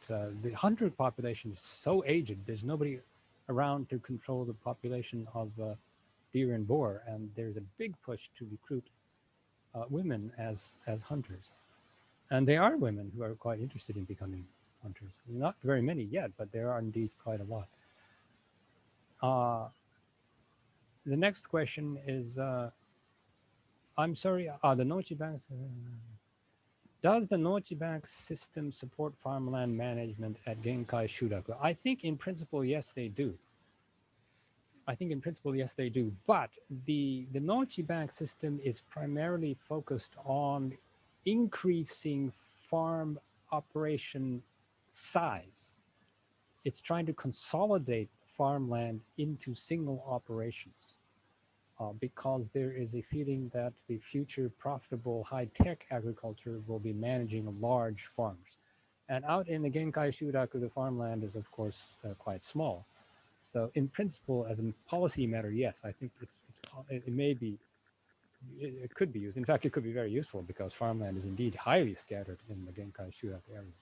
the hunter population is so aged. There's nobody around to control the population of deer and boar, and there's a big push to recruit women as hunters. And there are women who are quite interested in becoming hunters. Not very many yet, but there are indeed quite a lot. The next question is, I'm sorry, the Nochi Bank. Does the Nochi Bank system support farmland management at Genkai Shuraku? I think in principle, yes, they do. But the Nochi Bank system is primarily focused on increasing farm operation size. It's trying to consolidate farmland into single operations because there is a feeling that the future profitable high-tech agriculture will be managing large farms. And out in the Genkai Shuraku, the farmland is, of course, quite small. So in principle, as a policy matter, yes, I think it may be, it could be used. In fact, it could be very useful because farmland is indeed highly scattered in the Genkai Shuraku areas.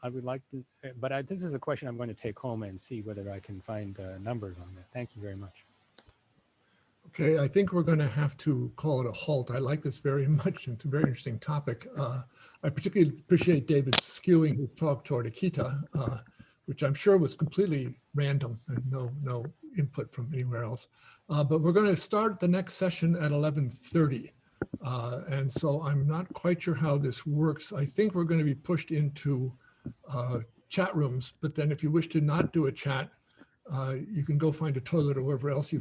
I would like to, but this is a question I'm going to take home and see whether I can find numbers on that. Thank you very much. Okay, I think we're going to have to call it a halt. I like this very much. It's a very interesting topic. I particularly appreciate David skewing his talk toward Akita, which I'm sure was completely random and no input from anywhere else. But we're going to start the next session at 11:30. And so I'm not quite sure how this works. I think we're going to be pushed into chat rooms, but then if you wish to not do a chat, you can go find a toilet or wherever else you